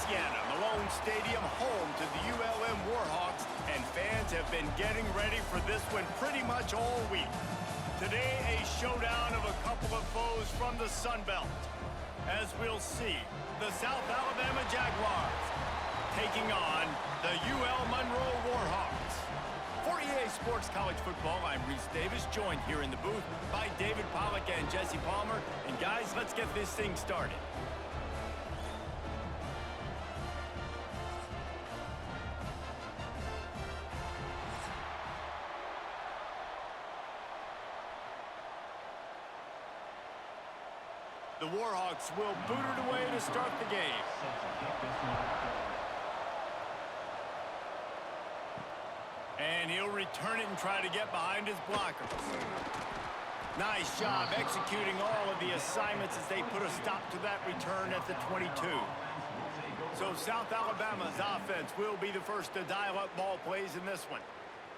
Louisiana-Monroe Stadium, home to the ULM Warhawks, and fans have been getting ready for this one pretty much all week. Today, a showdown of a couple of foes from the Sun Belt. As we'll see, the South Alabama Jaguars taking on the UL-Monroe Warhawks. For EA Sports College Football, I'm Reese Davis, joined here in the booth by David Pollack and Jesse Palmer. And guys, let's get this thing started. The Warhawks will boot it away to start the game. And he'll return it and try to get behind his blockers. Nice job executing all of the assignments as they put a stop to that return at the 22. So South Alabama's offense will be the first to dial up ball plays in this one.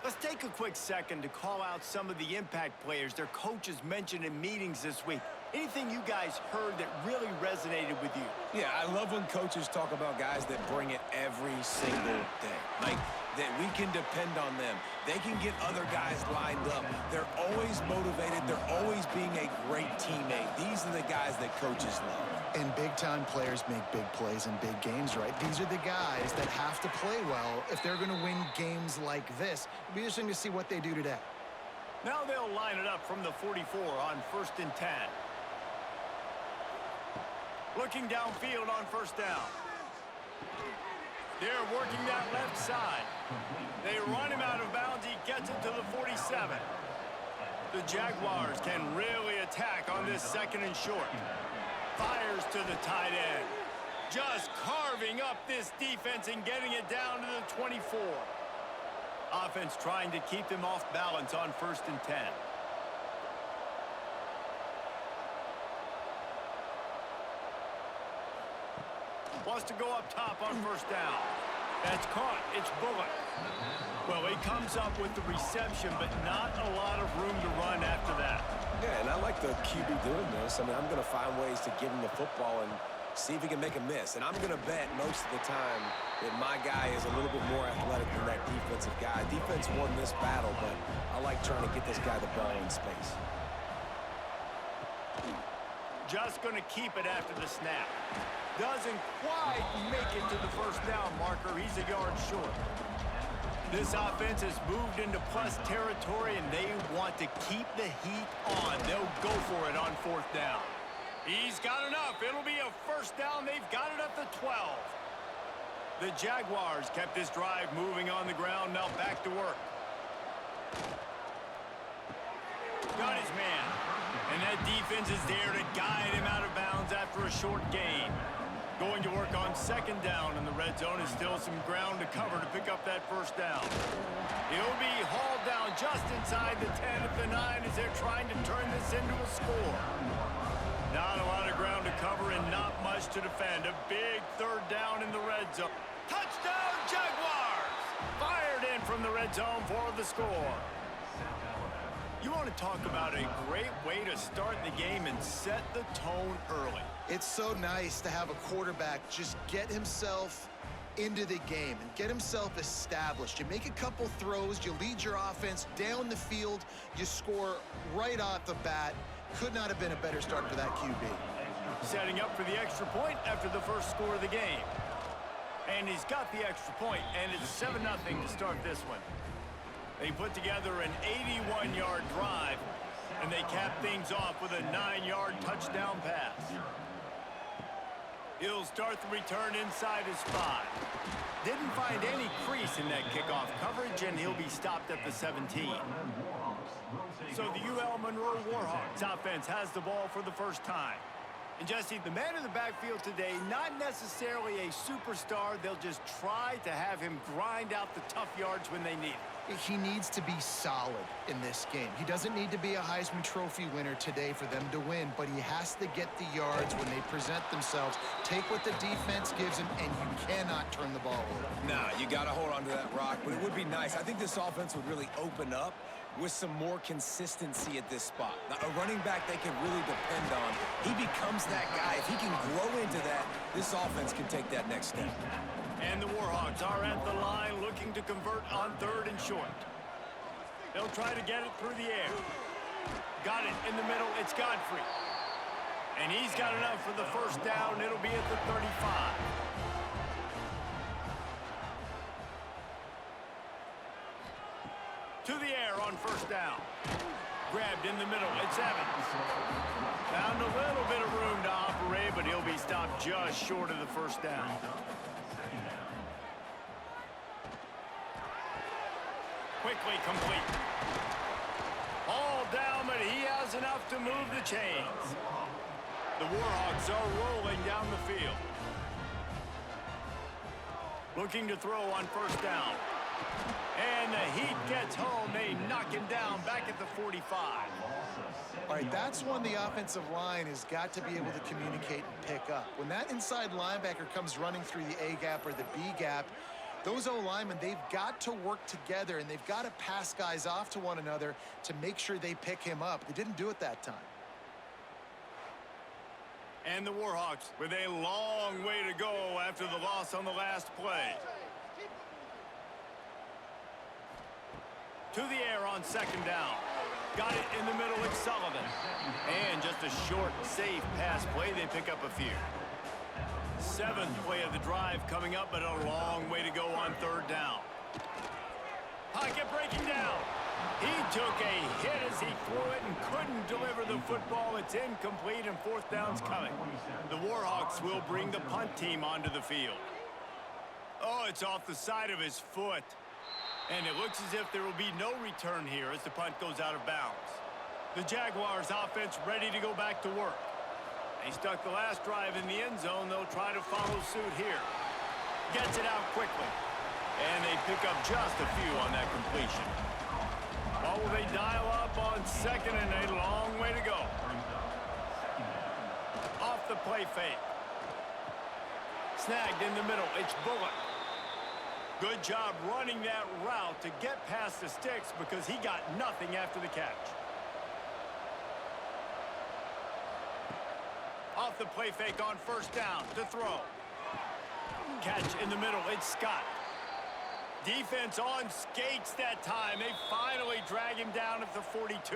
Let's take a quick second to call out some of the impact players their coaches mentioned in meetings this week. Anything you guys heard that really resonated with you? Yeah, I love when coaches talk about guys that bring it every single day. Like, that we can depend on them. They can get other guys lined up. They're always motivated. They're always being a great teammate. These are the guys that coaches love. And big-time players make big plays in big games, right? These are the guys that have to play well if they're going to win games like this. It'll be interesting to see what they do today. Now they'll line it up from the 44 on 1st and 10. Looking downfield on 1st down. They're working that left side. They run him out of bounds. He gets it to the 47. The Jaguars can really attack on this 2nd and short. Fires to the tight end. Just carving up this defense and getting it down to the 24. Offense trying to keep them off balance on 1st and 10. Wants to go up top on 1st down. That's caught. It's Bullock. Well, he comes up with the reception, but not a lot of room to run after that. Yeah, and I like the QB doing this. I mean, I'm going to find ways to give him the football and see if he can make a miss. And I'm going to bet most of the time that my guy is a little bit more athletic than that defensive guy. Defense won this battle, but I like trying to get this guy the ball in space. Just going to keep it after the snap. Doesn't quite make it to the 1st down marker. He's a yard short. This offense has moved into plus territory, and they want to keep the heat on. They'll go for it on 4th down. He's got enough. It'll be a 1st down. They've got it at the 12. The Jaguars kept this drive moving on the ground. Now back to work. Got his man. And that defense is there to guide him out of bounds after a short gain. Going to work on 2nd down, and the red zone is still some ground to cover to pick up that 1st down. He'll be hauled down just inside the 10 at the 9 as they're trying to turn this into a score. Not a lot of ground to cover and not much to defend. A big 3rd down in the red zone. Touchdown, Jaguars! Fired in from the red zone for the score. You want to talk about a great way to start the game and set the tone early. It's so nice to have a quarterback just get himself into the game and get himself established. You make a couple throws, you lead your offense down the field, you score right off the bat. Could not have been a better start for that QB. Setting up for the extra point after the first score of the game. And he's got the extra point, and it's 7-0 to start this one. They put together an 81-yard drive, and they cap things off with a 9-yard touchdown pass. He'll start the return inside his 5. Didn't find any crease in that kickoff coverage, and he'll be stopped at the 17. So the UL-Monroe Warhawks offense has the ball for the first time. And Jesse, the man in the backfield today, not necessarily a superstar. They'll just try to have him grind out the tough yards when they need it. He needs to be solid in this game. He doesn't need to be a Heisman Trophy winner today for them to win, but he has to get the yards when they present themselves. Take what the defense gives him, and you cannot turn the ball over. Nah, you got to hold on to that rock, but it would be nice. I think this offense would really open up with some more consistency at this spot. Now, a running back they can really depend on. He becomes that guy. If he can grow into that, this offense can take that next step. And the Warhawks are at the line looking to convert on 3rd and short. They'll try to get it through the air. Got it in the middle. It's Godfrey. And he's got enough for the first down. It'll be at the 35. To the air on 1st down. Grabbed in the middle. It's Evans. Found a little bit of room to operate, but he'll be stopped just short of the first down. Quickly complete. All down, but he has enough to move the chains. The Warhawks are rolling down the field. Looking to throw on 1st down. And the Heat gets home. They knock him down back at the 45. All right, that's when the offensive line has got to be able to communicate and pick up. When that inside linebacker comes running through the A gap or the B gap, those O-linemen, they've got to work together, and they've got to pass guys off to one another to make sure they pick him up. They didn't do it that time. And the Warhawks with a long way to go after the loss on the last play. To the air on 2nd down. Got it in the middle, it's Sullivan. And just a short, safe pass play. They pick up a few. 7th play of the drive coming up, but a long way to go on 3rd down. Pocket breaking down. He took a hit as he threw it and couldn't deliver the football. It's incomplete, and 4th down's coming. The Warhawks will bring the punt team onto the field. Oh, it's off the side of his foot. And it looks as if there will be no return here as the punt goes out of bounds. The Jaguars offense ready to go back to work. They stuck the last drive in the end zone. They'll try to follow suit here. Gets it out quickly. And they pick up just a few on that completion. Oh, will they dial up on 2nd and a long way to go. Off the play fake. Snagged in the middle. It's Bullock. Good job running that route to get past the sticks because he got nothing after the catch. Off the play fake on 1st down to throw. Catch in the middle. It's Scott. Defense on skates that time. They finally drag him down at the 42.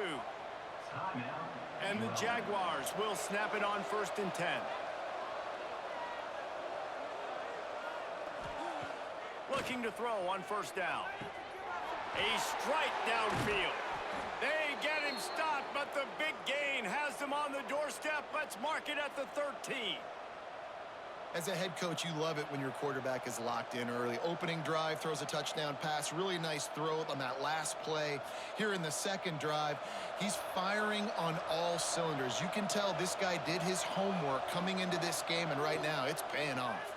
And the Jaguars will snap it on 1st and 10. Looking to throw on 1st down. A strike downfield. They get him stopped, but the big gain has them on the doorstep. Let's mark it at the 13. As a head coach, you love it when your quarterback is locked in early. Opening drive, throws a touchdown pass. Really nice throw on that last play. Here in the 2nd drive, he's firing on all cylinders. You can tell this guy did his homework coming into this game, and right now it's paying off.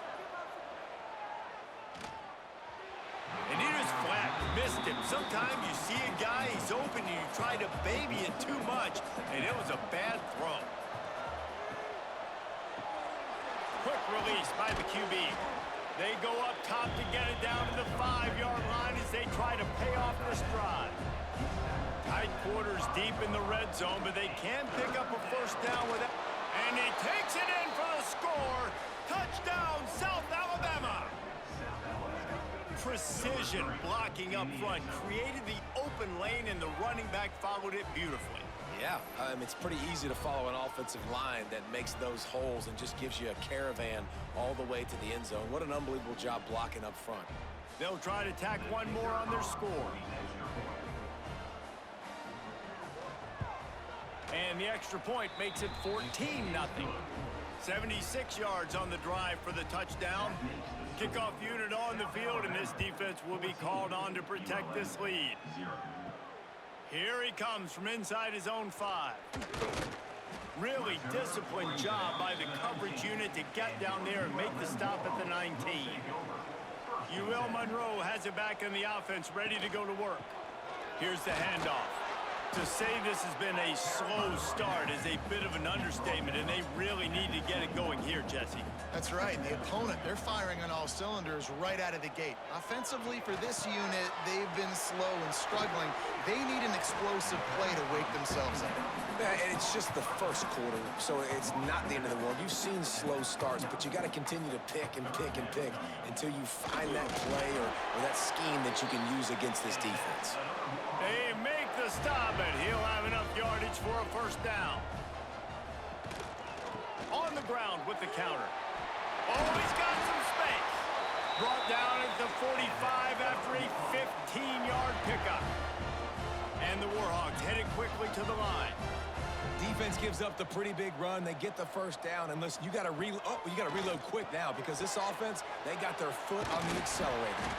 And he was flat, missed him. Sometimes you see a guy, he's open, and you try to baby it too much, and it was a bad throw. Quick release by the QB. They go up top to get it down to the 5-yard line as they try to pay off this drive. Tight quarters deep in the red zone, but they can pick up a 1st down with it. And he takes it in for the score. Touchdown, South Alabama. Precision blocking up front created the open lane, and the running back followed it beautifully. Yeah, it's pretty easy to follow an offensive line that makes those holes and just gives you a caravan all the way to the end zone. What an unbelievable job blocking up front. They'll try to tack one more on their score. And the extra point makes it 14-0. 76 yards on the drive for the touchdown. Kickoff unit on the field, and this defense will be called on to protect this lead. Here he comes from inside his own 5. Really disciplined job by the coverage unit to get down there and make the stop at the 19. Louisiana-Monroe has it back in the offense, ready to go to work. Here's the handoff. To say this has been a slow start is a bit of an understatement, and they really need to get it going here, Jesse. That's right. The opponent, they're firing on all cylinders right out of the gate. Offensively, for this unit, they've been slow and struggling. They need an explosive play to wake themselves up. Yeah, and it's just the first quarter, so it's not the end of the world. You've seen slow starts, but you got to continue to pick and pick and pick until you find that play or that scheme that you can use against this defense. They make the stop, and he'll have enough yardage for a first down. On the ground with the counter. Oh, he's got some space. Brought down at the 45 after a 15-yard pickup. And the Warhawks headed quickly to the line. Defense gives up the pretty big run. They get the first down, and listen, you got to reload quick now because this offense, they got their foot on the accelerator.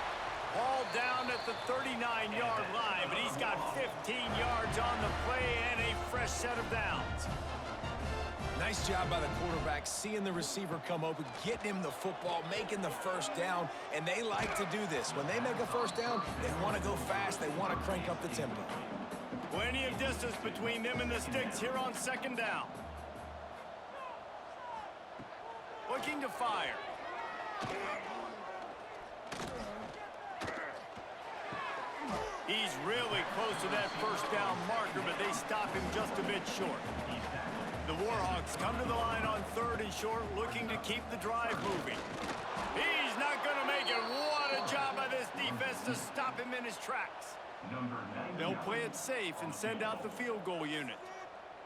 Ball down at the 39-yard line, but he's got 15 yards on the play and a fresh set of downs. Nice job by the quarterback, seeing the receiver come open, getting him the football, making the first down, and they like to do this. When they make a first down, they want to go fast. They want to crank up the tempo. Plenty of distance between them and the sticks here on second down. Looking to fire. He's really close to that first down marker, but they stop him just a bit short. The Warhawks come to the line on third and short, looking to keep the drive moving. He's not going to make it. What a job by this defense to stop him in his tracks. They'll play it safe and send out the field goal unit.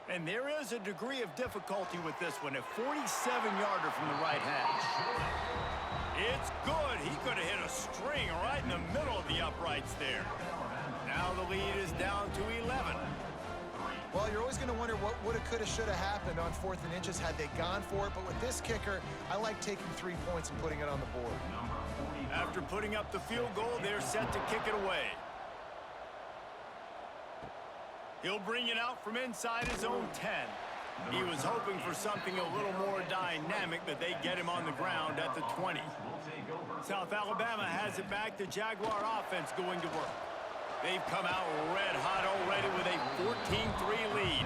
And there is a degree of difficulty with this one, a 47-yarder from the right hash. It's good. He could have hit a string right in the middle of the uprights there. Now the lead is down to 11. Well, you're always going to wonder what woulda, coulda, shoulda happened on 4th and inches had they gone for it. But with this kicker, I like taking 3 points and putting it on the board. After putting up the field goal, they're set to kick it away. He'll bring it out from inside his own 10. He was hoping for something a little more dynamic, but they get him on the ground at the 20. South Alabama has it back. The Jaguar offense going to work. They've come out red hot already with a 14-3 lead.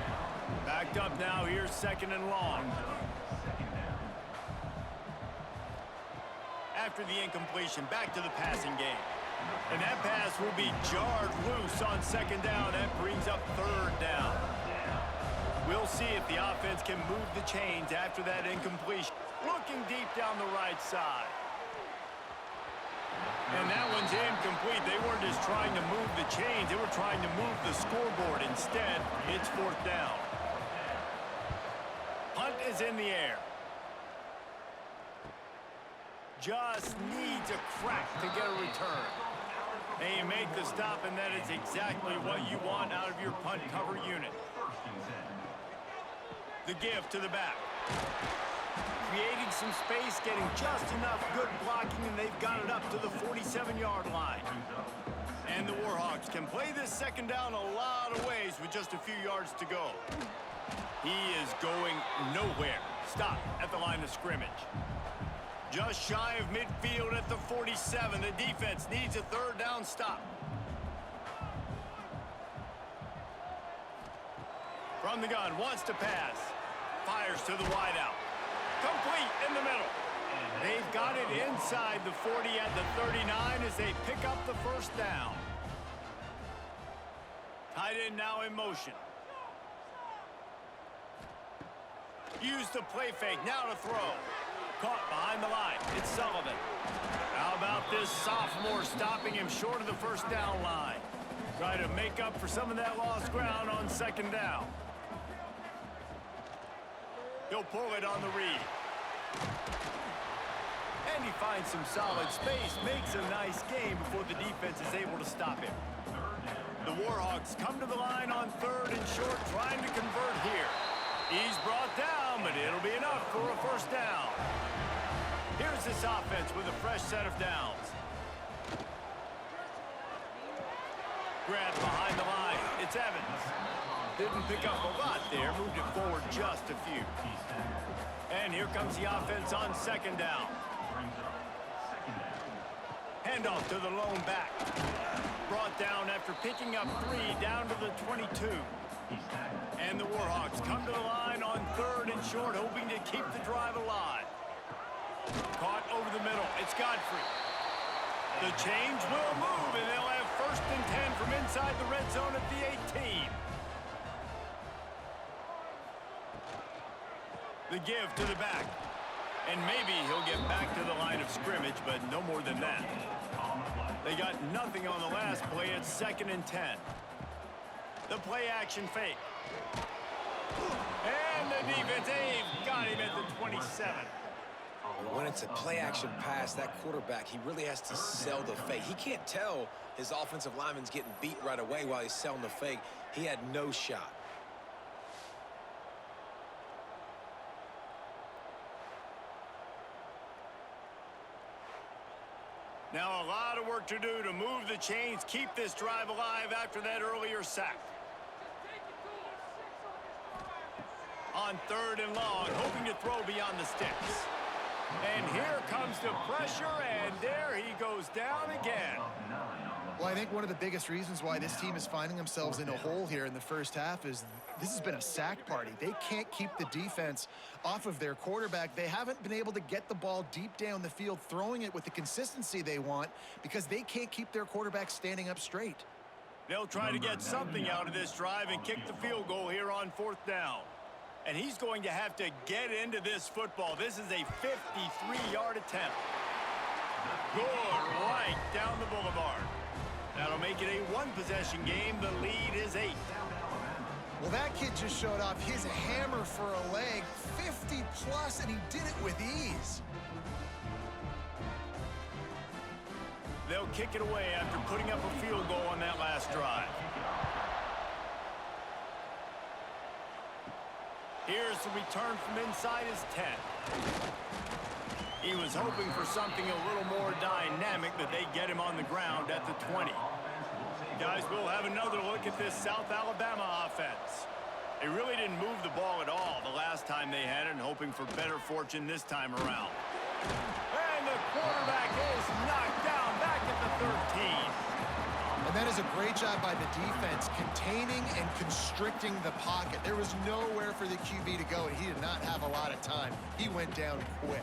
Backed up now, here's second and long. After the incompletion, back to the passing game. And that pass will be jarred loose on second down. That brings up third down. We'll see if the offense can move the chains after that incompletion. Looking deep down the right side. And that one's incomplete. They weren't just trying to move the chains. They were trying to move the scoreboard. Instead, it's fourth down. Punt is in the air. Just needs a crack to get a return. And you make the stop, and that is exactly what you want out of your punt cover unit. The give to the back. Creating some space, getting just enough good blocking, and they've got it up to the 47-yard line. And the Warhawks can play this second down a lot of ways with just a few yards to go. He is going nowhere. Stop at the line of scrimmage. Just shy of midfield at the 47. The defense needs a third down stop. From the gun, wants to pass. Fires to the wideout. Complete in the middle. They've got it inside the 40 at the 39 as they pick up the first down. Tight end now in motion. Use the play fake, now to throw. Caught behind the line. It's Sullivan. How about this sophomore stopping him short of the first down line? Try to make up for some of that lost ground on second down. He'll pull it on the read. And he finds some solid space, makes a nice game before the defense is able to stop him. The Warhawks come to the line on third and short, trying to convert here. He's brought down, but it'll be enough for a first down. Here's this offense with a fresh set of downs. Grab behind the line. It's Evans. Didn't pick up a lot there, moved it forward just a few. And here comes the offense on second down. Handoff to the lone back. brought down after picking up 3 down to the 22. And the Warhawks come to the line on 3rd and short, hoping to keep the drive alive. Caught over the middle. It's Godfrey. The change will move, and they'll have 1st and 10 from inside the red zone at the 18. The give to the back. And maybe he'll get back to the line of scrimmage, but no more than that. They got nothing on the last play. It's 2nd and 10. The play action fake. And the defense, they've got him at the 27. When it's a play-action pass, that quarterback, he really has to sell the fake. He can't tell his offensive lineman's getting beat right away while he's selling the fake. He had no shot. Now a lot of work to do to move the chains, keep this drive alive after that earlier sack. On 3rd and long, hoping to throw beyond the sticks. And here comes the pressure, and there he goes down again. Well, I think one of the biggest reasons why this team is finding themselves in a hole here in the first half is this has been a sack party. They can't keep the defense off of their quarterback. They haven't been able to get the ball deep down the field, throwing it with the consistency they want because they can't keep their quarterback standing up straight. They'll try to get something out of this drive and kick the field goal here on 4th down. And he's going to have to get into this football. This is a 53-yard attempt. Good right down the boulevard. That'll make it a 1-possession game. The lead is 8. Well, that kid just showed off his hammer for a leg, 50-plus, and he did it with ease. They'll kick it away after putting up a field goal on that last drive. Here's the return from inside his 10. He was hoping for something a little more dynamic, but they get him on the ground at the 20. Guys, we'll have another look at this South Alabama offense. They really didn't move the ball at all the last time they had it, and hoping for better fortune this time around. And the quarterback is knocked down back at the 13. And that is a great job by the defense, containing and constricting the pocket. There was nowhere for the QB to go, and he did not have a lot of time. He went down quick.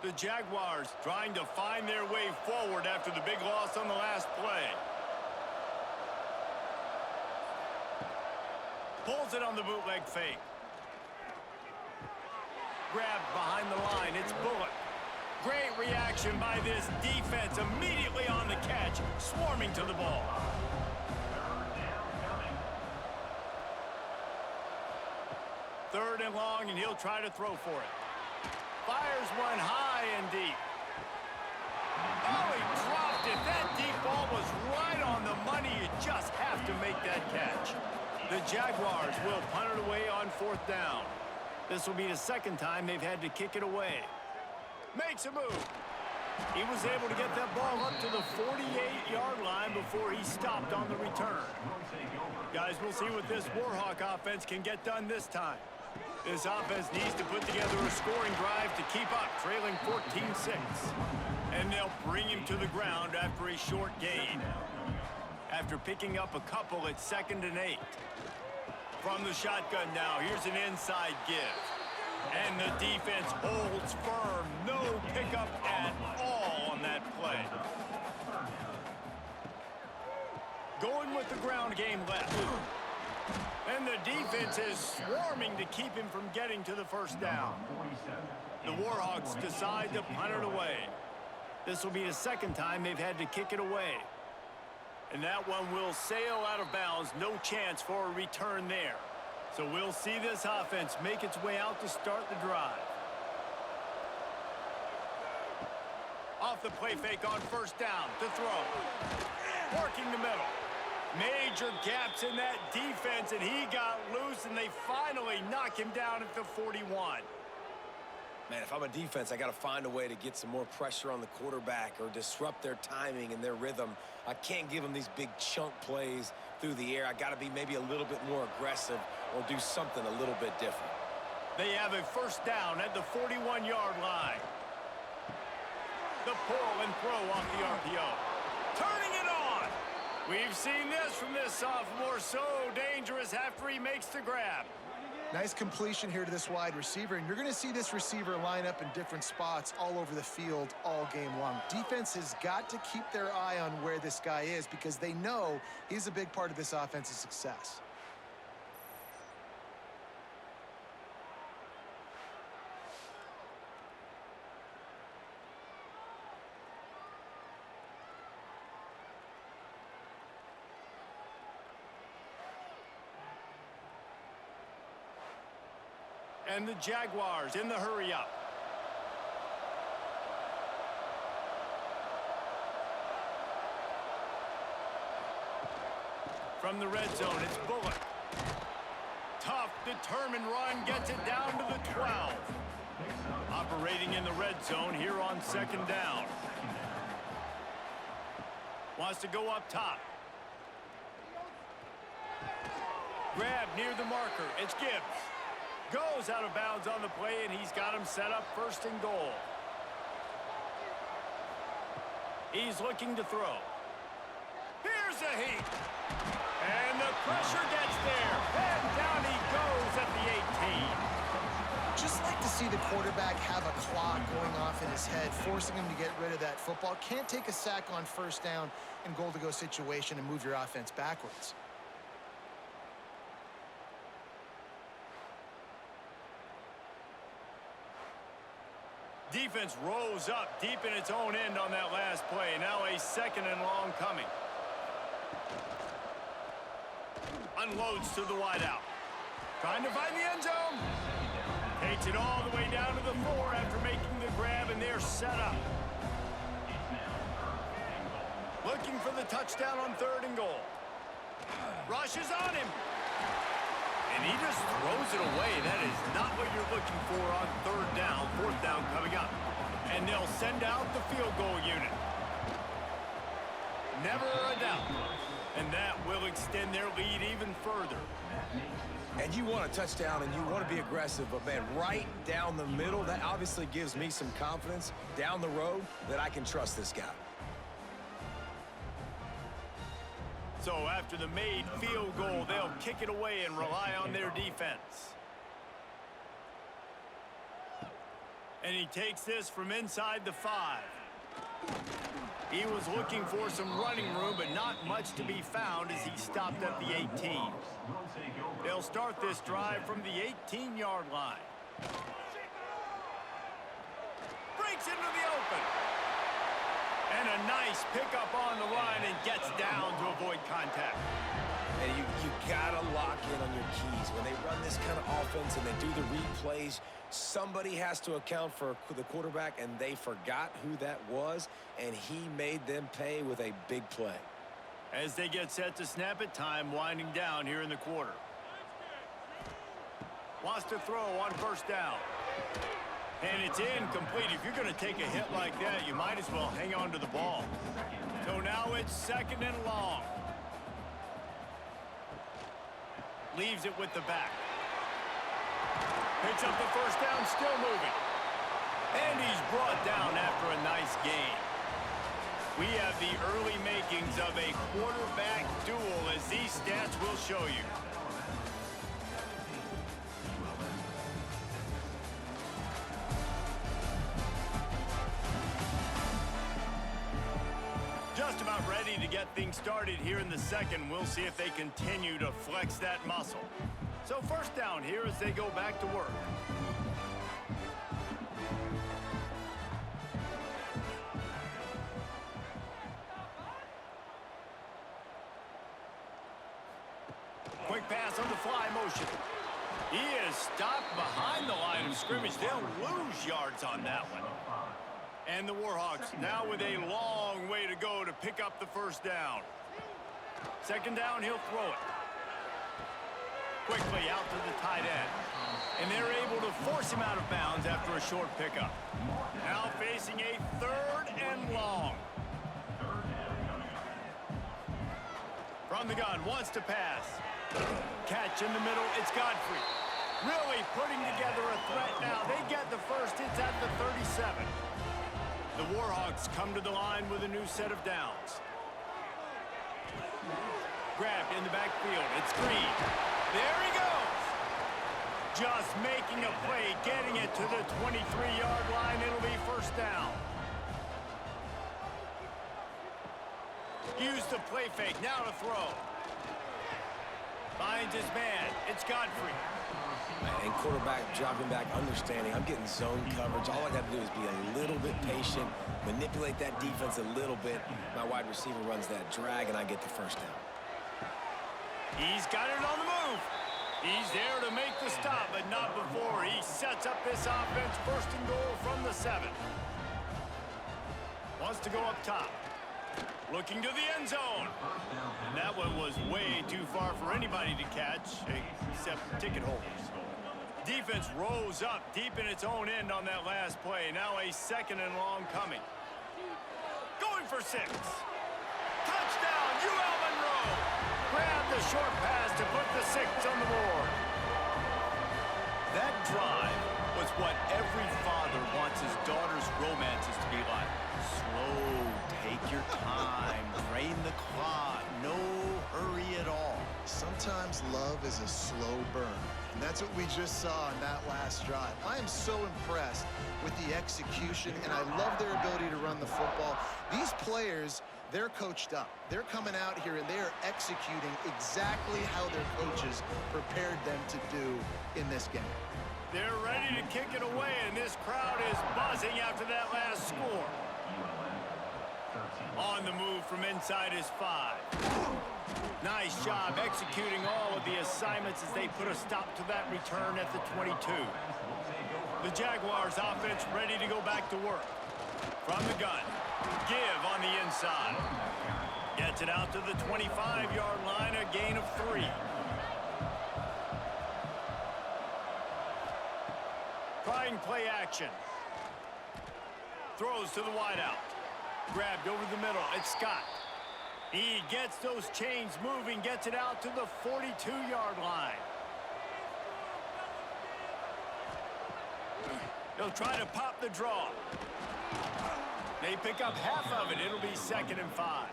The Jaguars trying to find their way forward after the big loss on the last play. Pulls it on the bootleg fake. Grabbed behind the line. It's Bullock. Great reaction by this defense. Immediately on the catch, swarming to the ball. Third and long, and he'll try to throw for it. Fires one high and deep. Oh, he dropped it. That deep ball was right on the money. You just have to make that catch. The Jaguars will punt it away on 4th down. This will be the 2nd time they've had to kick it away. Makes a move. He was able to get that ball up to the 48-yard line before he stopped on the return. Guys, we'll see what this Warhawk offense can get done this time. This offense needs to put together a scoring drive to keep up, trailing 14-6. And they'll bring him to the ground after a short gain. After picking up a couple, it's 2nd and 8. From the shotgun now, here's an inside give. And the defense holds firm. No pickup at all on that play. Going with the ground game left. And the defense is swarming to keep him from getting to the 1st down. The Warhawks decide to punt it away. This will be the 2nd time they've had to kick it away. And that one will sail out of bounds. No chance for a return there. So we'll see this offense make its way out to start the drive. Off the play fake on 1st down to throw. Working the middle. Major gaps in that defense, and he got loose, and they finally knock him down at the 41. Man, if I'm a defense, I got to find a way to get some more pressure on the quarterback or disrupt their timing and their rhythm. I can't give them these big chunk plays through the air. I got to be maybe a little bit more aggressive or do something a little bit different. They have a first down at the 41-yard line. The pull and throw off the RPO. Turning it on. We've seen this from this sophomore. So dangerous after he makes the grab. Nice completion here to this wide receiver, and you're going to see this receiver line up in different spots all over the field all game long. Defense has got to keep their eye on where this guy is because they know he's a big part of this offense's success. And the Jaguars in the hurry-up. From the red zone, it's Bullock. Tough, determined run, gets it down to the 12. Operating in the red zone here on second down. Wants to go up top. Grab near the marker. It's Gibbs. Goes out of bounds on the play, and he's got him set up first and goal. He's looking to throw. Here's a heat. And the pressure gets there. And down he goes at the 18. Just like to see the quarterback have a clock going off in his head, forcing him to get rid of that football. Can't take a sack on first down in goal-to-go situation and move your offense backwards. Defense rose up deep in its own end on that last play. Now a second and long coming. Unloads to the wideout. Trying to find the end zone. Takes it all the way down to the 4 after making the grab, and they're set up. Looking for the touchdown on 3rd and goal. Rushes on him. And he just throws it away. That is not what you're looking for on 3rd down. 4th down coming up. And they'll send out the field goal unit. Never a doubt. And that will extend their lead even further. And you want a touchdown and you want to be aggressive, but man, right down the middle, that obviously gives me some confidence down the road that I can trust this guy. So after the made field goal, they'll kick it away and rely on their defense. And he takes this from inside the 5. He was looking for some running room, but not much to be found as he stopped at the 18. They'll start this drive from the 18-yard line. Breaks into the open. And a nice pickup on the line and gets down to avoid contact. And you gotta lock in on your keys. When they run this kind of offense and they do the replays, somebody has to account for the quarterback, and they forgot who that was, and he made them pay with a big play. As they get set to snap it, time winding down here in the quarter. Wants to throw on 1st down. And it's incomplete. If you're going to take a hit like that, you might as well hang on to the ball. So now it's 2nd and long. Leaves it with the back. Picks up the 1st down, still moving. And he's brought down after a nice gain. We have the early makings of a quarterback duel, as these stats will show you. Just about ready to get things started here in the 2nd. We'll see if they continue to flex that muscle. So 1st down here as they go back to work. Quick pass on the fly motion. He is stopped behind the line of scrimmage. They'll lose yards on that one. And the Warhawks now with a long way to go to pick up the 1st down. 2nd down, he'll throw it. Quickly out to the tight end. And they're able to force him out of bounds after a short pickup. Now facing a 3rd and long. From the gun, wants to pass. Catch in the middle, it's Godfrey. Really putting together a threat now. They get the first. It's at the 37. The Warhawks come to the line with a new set of downs. Grabbed in the backfield. It's Green. There he goes. Just making a play, getting it to the 23-yard line. It'll be first down. Used the play fake. Now to throw. Finds his man. It's Godfrey. And quarterback dropping back, understanding I'm getting zone coverage. All I got to do is be a little bit patient, manipulate that defense a little bit. My wide receiver runs that drag, and I get the first down. He's got it on the move. He's there to make the stop, but not before. He sets up this offense, first and goal from the 7. Wants to go up top. Looking to the end zone. And that one was way too far for anybody to catch, except ticket holders. Defense rose up deep in its own end on that last play. Now a second and long coming. Going for 6. Touchdown, UL-Monroe. Grab the short pass to put the 6 on the board. That drive was what every father wants his daughter's romances to be like. Slow, take your time, drain the clock, no hurry at all. Sometimes love is a slow burn, and that's what we just saw in that last drive. I am so impressed with the execution, and I love their ability to run the football. These players, they're coached up. They're coming out here, and they are executing exactly how their coaches prepared them to do in this game. They're ready to kick it away, and this crowd is buzzing after that last score. On the move from inside his 5. Nice job executing all of the assignments as they put a stop to that return at the 22. The Jaguars offense ready to go back to work. From the gun. Give on the inside. Gets it out to the 25-yard line, a gain of 3. Trying play action. Throws to the wideout. Grabbed over the middle. It's Scott. He gets those chains moving, gets it out to the 42-yard line. They'll try to pop the draw. They pick up half of it. It'll be 2nd and 5.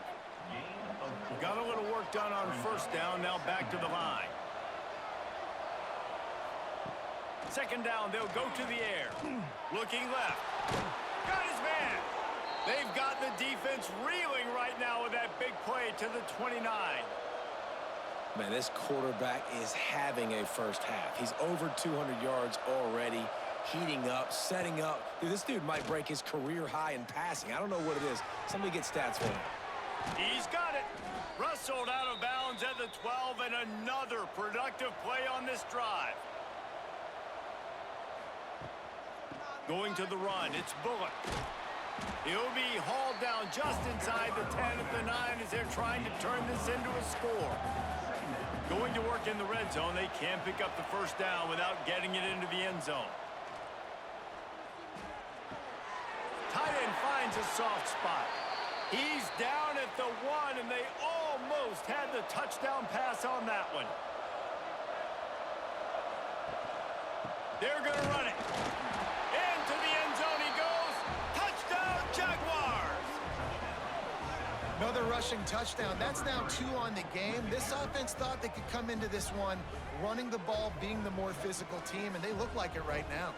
Got a little work done on first down. Now back to the line. 2nd down. They'll go to the air. Looking left. Got his man. They've got the defense reeling right now with that big play to the 29. Man, this quarterback is having a first half. He's over 200 yards already, heating up, setting up. Dude, this dude might break his career high in passing. I don't know what it is. Somebody get stats for him. He's got it. Rustled out of bounds at the 12, and another productive play on this drive. Going to the run, it's Bullock. He'll be hauled down just inside the 10 at the 9 as they're trying to turn this into a score. Going to work in the red zone. They can't pick up the first down without getting it into the end zone. Tight end finds a soft spot. He's down at the 1, and they almost had the touchdown pass on that one. They're going to run it. Into the end zone he goes. Touchdown, Jaguars! Another rushing touchdown. That's now 2 on the game. This offense thought they could come into this one running the ball, being the more physical team, and they look like it right now.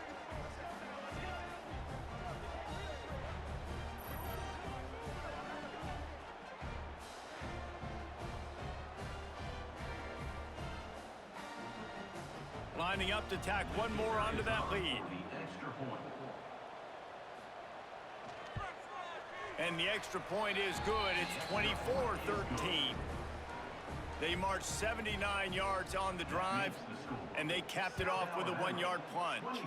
Lining up to tack one more onto that lead. And the extra point is good. It's 24-13. They marched 79 yards on the drive, and they capped it off with a 1-yard plunge.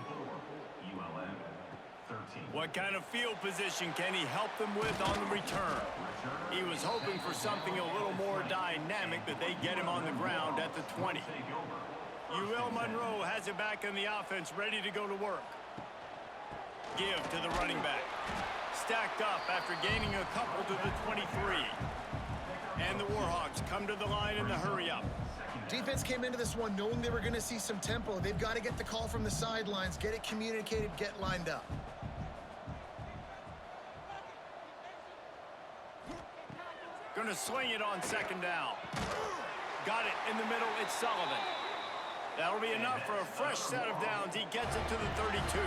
What kind of field position can he help them with on the return? He was hoping for something a little more dynamic, but they get him on the ground at the 20. UL-Monroe has it back in the offense, ready to go to work. Give to the running back. Stacked up after gaining a couple to the 23. And the Warhawks come to the line in the hurry up. Defense came into this one knowing they were going to see some tempo. They've got to get the call from the sidelines, get it communicated, get lined up. Going to swing it on second down. Got it in the middle. It's Sullivan. That'll be enough for a fresh set of downs. He gets it to the 32.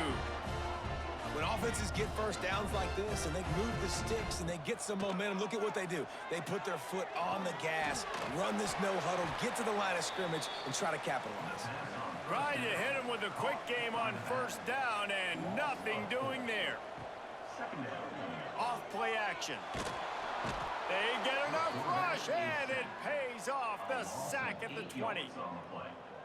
When offenses get first downs like this and they move the sticks and they get some momentum, look at what they do. They put their foot on the gas, run this no huddle, get to the line of scrimmage, and try to capitalize. Trying to hit him with a quick game on first down and nothing doing there. Off play action. They get enough rush and it pays off. The sack at the 20.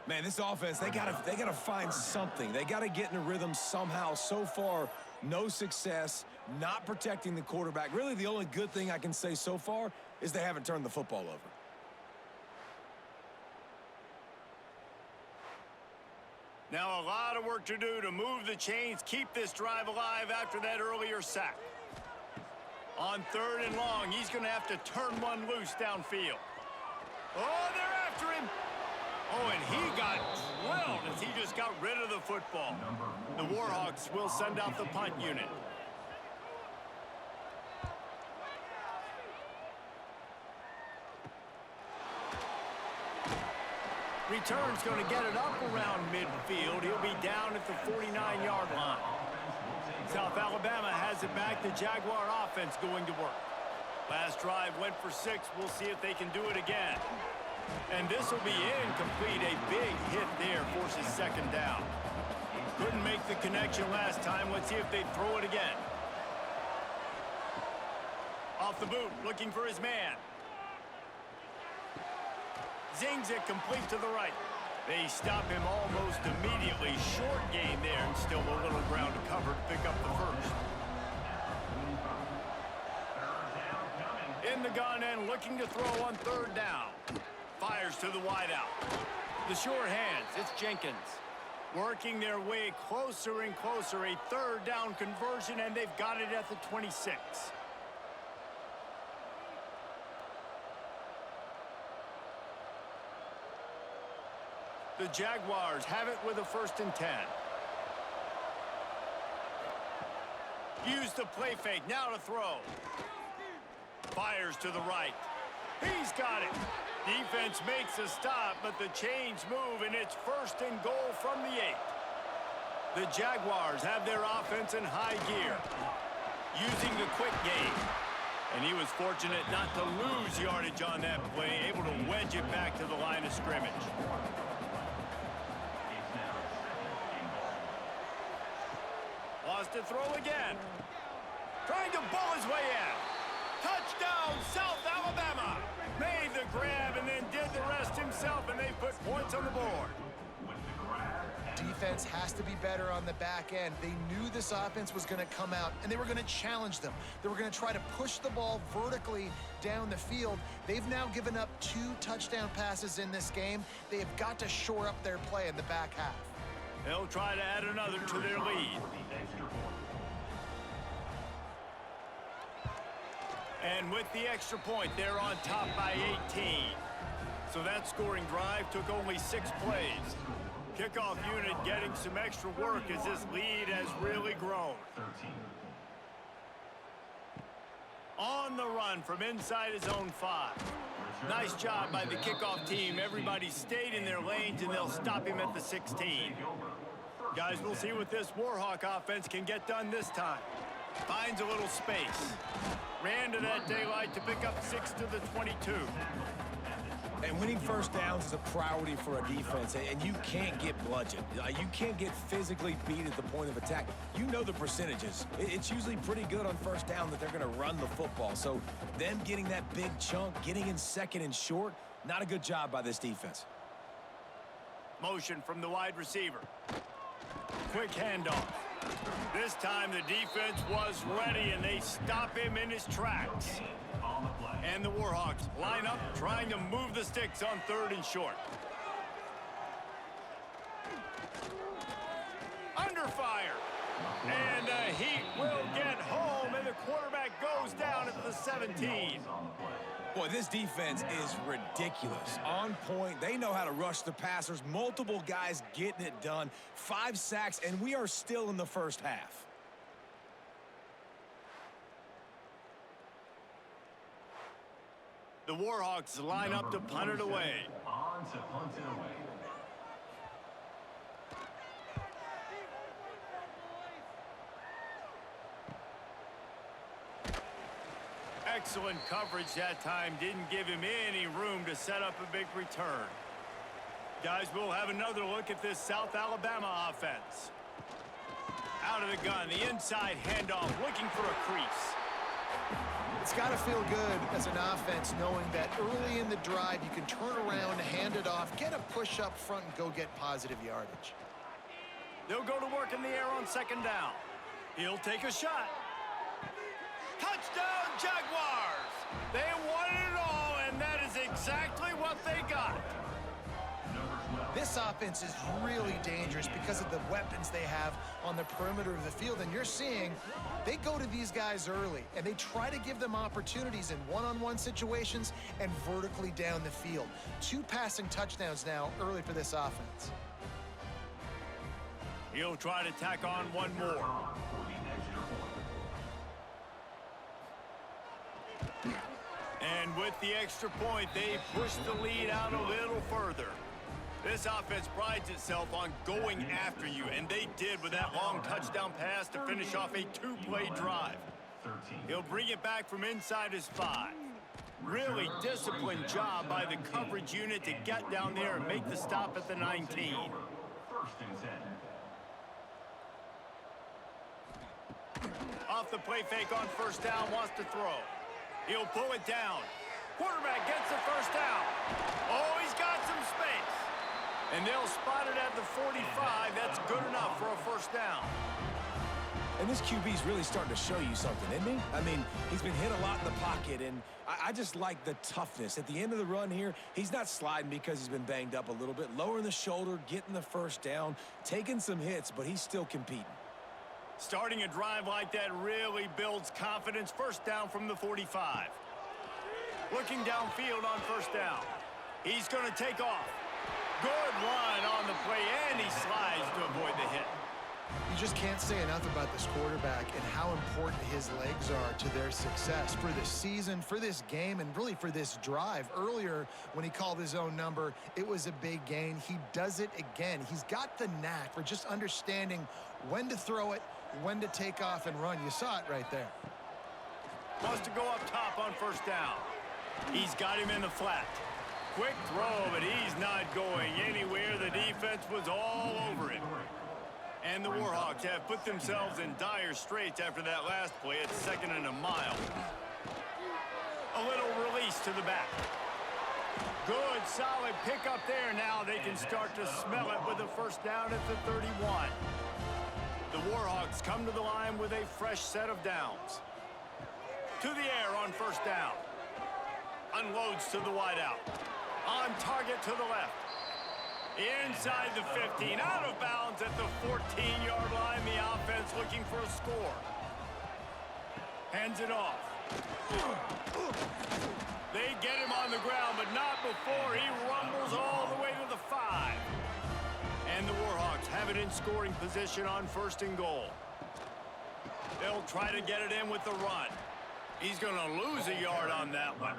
Man, this offense, they gotta find something. They gotta get in a rhythm somehow. So far, no success, not protecting the quarterback. Really, the only good thing I can say so far is they haven't turned the football over. Now a lot of work to do to move the chains, keep this drive alive after that earlier sack. On 3rd and long, he's going to have to turn one loose downfield. Oh, they're after him. Oh, and he got drilled as he just got rid of the football. The Warhawks will send out the punt unit. Return's going to get it up around midfield. He'll be down at the 49-yard line. South Alabama has it back. The Jaguar offense going to work. Last drive went for 6. We'll see if they can do it again. And this will be incomplete. A big hit there forces second down. Couldn't make the connection last time. Let's see if they throw it again. Off the boot, looking for his man. Zings it complete to the right. They stop him almost immediately. Short gain there and still a little ground to cover to pick up the first. In the gun and looking to throw on 3rd down. Fires to the wideout. The short hands, it's Jenkins. Working their way closer and closer. A 3rd down conversion, and they've got it at the 26. The Jaguars have it with a 1st and 10. Use the play fake, now to throw. Fires to the right. He's got it. Defense makes a stop, but the chains move, and it's 1st and goal from the 8. The Jaguars have their offense in high gear, using the quick game. And he was fortunate not to lose yardage on that play, able to wedge it back to the line of scrimmage. Lost to throw again. Trying to bull his way in. Touchdown, South Alabama. Made the grab and then did the rest himself, and they put points on the board. Defense has to be better on the back end. They knew this offense was going to come out, and they were going to challenge them. They were going to try to push the ball vertically down the field. They've now given up 2 touchdown passes in this game. They have got to shore up their play in the back half. They'll try to add another to their lead. And with the extra point, they're on top by 18. So that scoring drive took only 6 plays. Kickoff unit getting some extra work as this lead has really grown. On the run from inside his own 5. Nice job by the kickoff team. Everybody stayed in their lanes, and they'll stop him at the 16. Guys, we'll see what this Warhawk offense can get done this time. Finds a little space. Ran to that daylight to pick up 6 to the 22. And winning first downs is a priority for a defense, and you can't get bludgeoned. You can't get physically beat at the point of attack. You know the percentages. It's usually pretty good on first down that they're going to run the football. So them getting that big chunk, getting in 2nd and short, not a good job by this defense. Motion from the wide receiver. Quick handoff. This time the defense was ready, and they stop him in his tracks. And the Warhawks line up, trying to move the sticks on 3rd and short. Under fire. And the Heat will get home, and the quarterback goes down at the 17. Boy, this defense is ridiculous. On point, they know how to rush the passers. Multiple guys getting it done. 5 sacks, and we are still in the first half. The Warhawks line up to punt it away. On to punt it away. Excellent coverage that time. Didn't give him any room to set up a big return. Guys, we'll have another look at this South Alabama offense. Out of the gun, the inside handoff, looking for a crease. It's got to feel good as an offense knowing that early in the drive you can turn around, hand it off, get a push up front, and go get positive yardage. They'll go to work in the air on second down. He'll take a shot. Touchdown, Jaguars! They won it all, and that is exactly what they got. This offense is really dangerous because of the weapons they have on the perimeter of the field. And you're seeing they go to these guys early, and they try to give them opportunities in one-on-one situations and vertically down the field. 2 passing touchdowns now early for this offense. He'll try to tack on one more. And with the extra point, they push the lead out a little further. This offense prides itself on going after you, and they did with that long touchdown pass to finish off a 2-play drive. He'll bring it back from inside his 5. Really disciplined job by the coverage unit to get down there and make the stop at the 19. First and 10. Off the play fake on first down, wants to throw. He'll pull it down. Quarterback gets the first down. Oh, he's got some space. And they'll spot it at the 45. That's good enough for a first down. And this QB's really starting to show you something, isn't he? I mean, he's been hit a lot in the pocket, and I just like the toughness. At the end of the run here, he's not sliding because he's been banged up a little bit. Lowering the shoulder, getting the first down, taking some hits, but he's still competing. Starting a drive like that really builds confidence. First down from the 45. Looking downfield on first down. He's going to take off. Good run on the play, and he slides to avoid the hit. You just can't say enough about this quarterback and how important his legs are to their success for this season, for this game, and really for this drive. Earlier, when he called his own number, it was a big gain. He does it again. He's got the knack for just understanding when to throw it, when to take off and run. You saw it right there. Wants to go up top on first down. He's got him in the flat. Quick throw, but he's not going anywhere. The defense was all over him. And the Warhawks have put themselves in dire straits after that last play. It's 2nd and a mile. A little release to the back. Good, solid pickup there. Now they can start to smell it with a first down at the 31. The Warhawks come to the line with a fresh set of downs. To the air on first down. Unloads to the wideout. On target to the left. Inside the 15. Out of bounds at the 14-yard line. The offense looking for a score. Hands it off. They get him on the ground, but not before he rumbles all the way to the 5. And the Warhawks have it in scoring position on 1st and goal. They'll try to get it in with the run. He's going to lose a yard on that one.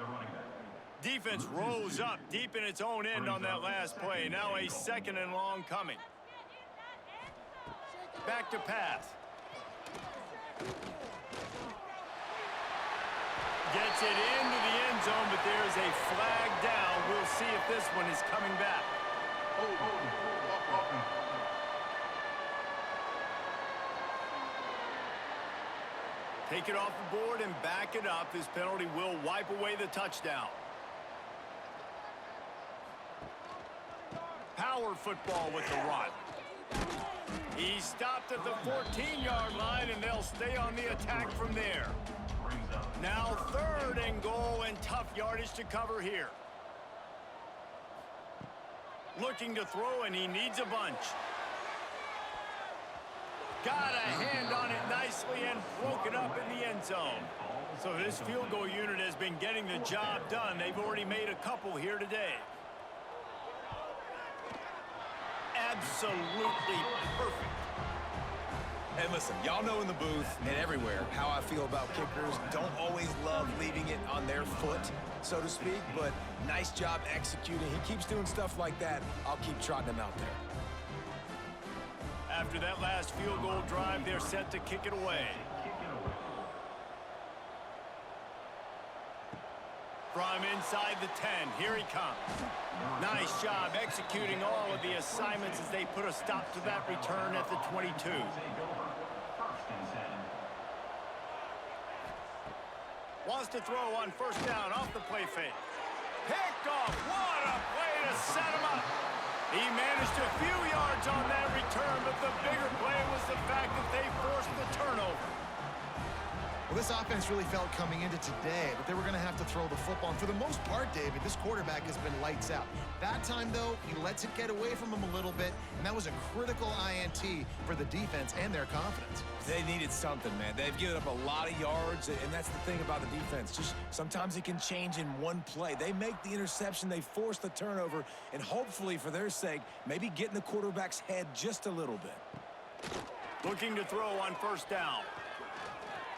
Defense rose up deep in its own end on that last play. Now a 2nd and long coming. Back to pass. Gets it into the end zone, but there's a flag down. We'll see if this one is coming back. Take it off the board and back it up. This penalty will wipe away the touchdown. Power football with the run. He stopped at the 14-yard line, and they'll stay on the attack from there. Now 3rd and goal, and tough yardage to cover here. Looking to throw, and he needs a bunch. Got a hand on it nicely and broke it up in the end zone. So this field goal unit has been getting the job done. They've already made a couple here today. Absolutely perfect. And listen, y'all know in the booth and everywhere how I feel about kickers. Don't always love leaving it on their foot, so to speak, but nice job executing. He keeps doing stuff like that. I'll keep trotting him out there. After that last field goal drive, they're set to kick it away. From inside the 10, here he comes. Nice job executing all of the assignments as they put a stop to that return at the 22. Wants to throw on first down off the play fake. Picked off. What a play to set him up. He managed a few yards on that return, but the bigger play was the fact that they forced the turnover. Well, this offense really felt coming into today that they were going to have to throw the football. And for the most part, David, this quarterback has been lights out. That time, though, he lets it get away from him a little bit, and that was a critical INT for the defense and their confidence. They needed something, man. They've given up a lot of yards, and that's the thing about the defense. Just sometimes it can change in one play. They make the interception, they force the turnover, and hopefully, for their sake, maybe get in the quarterback's head just a little bit. Looking to throw on first down.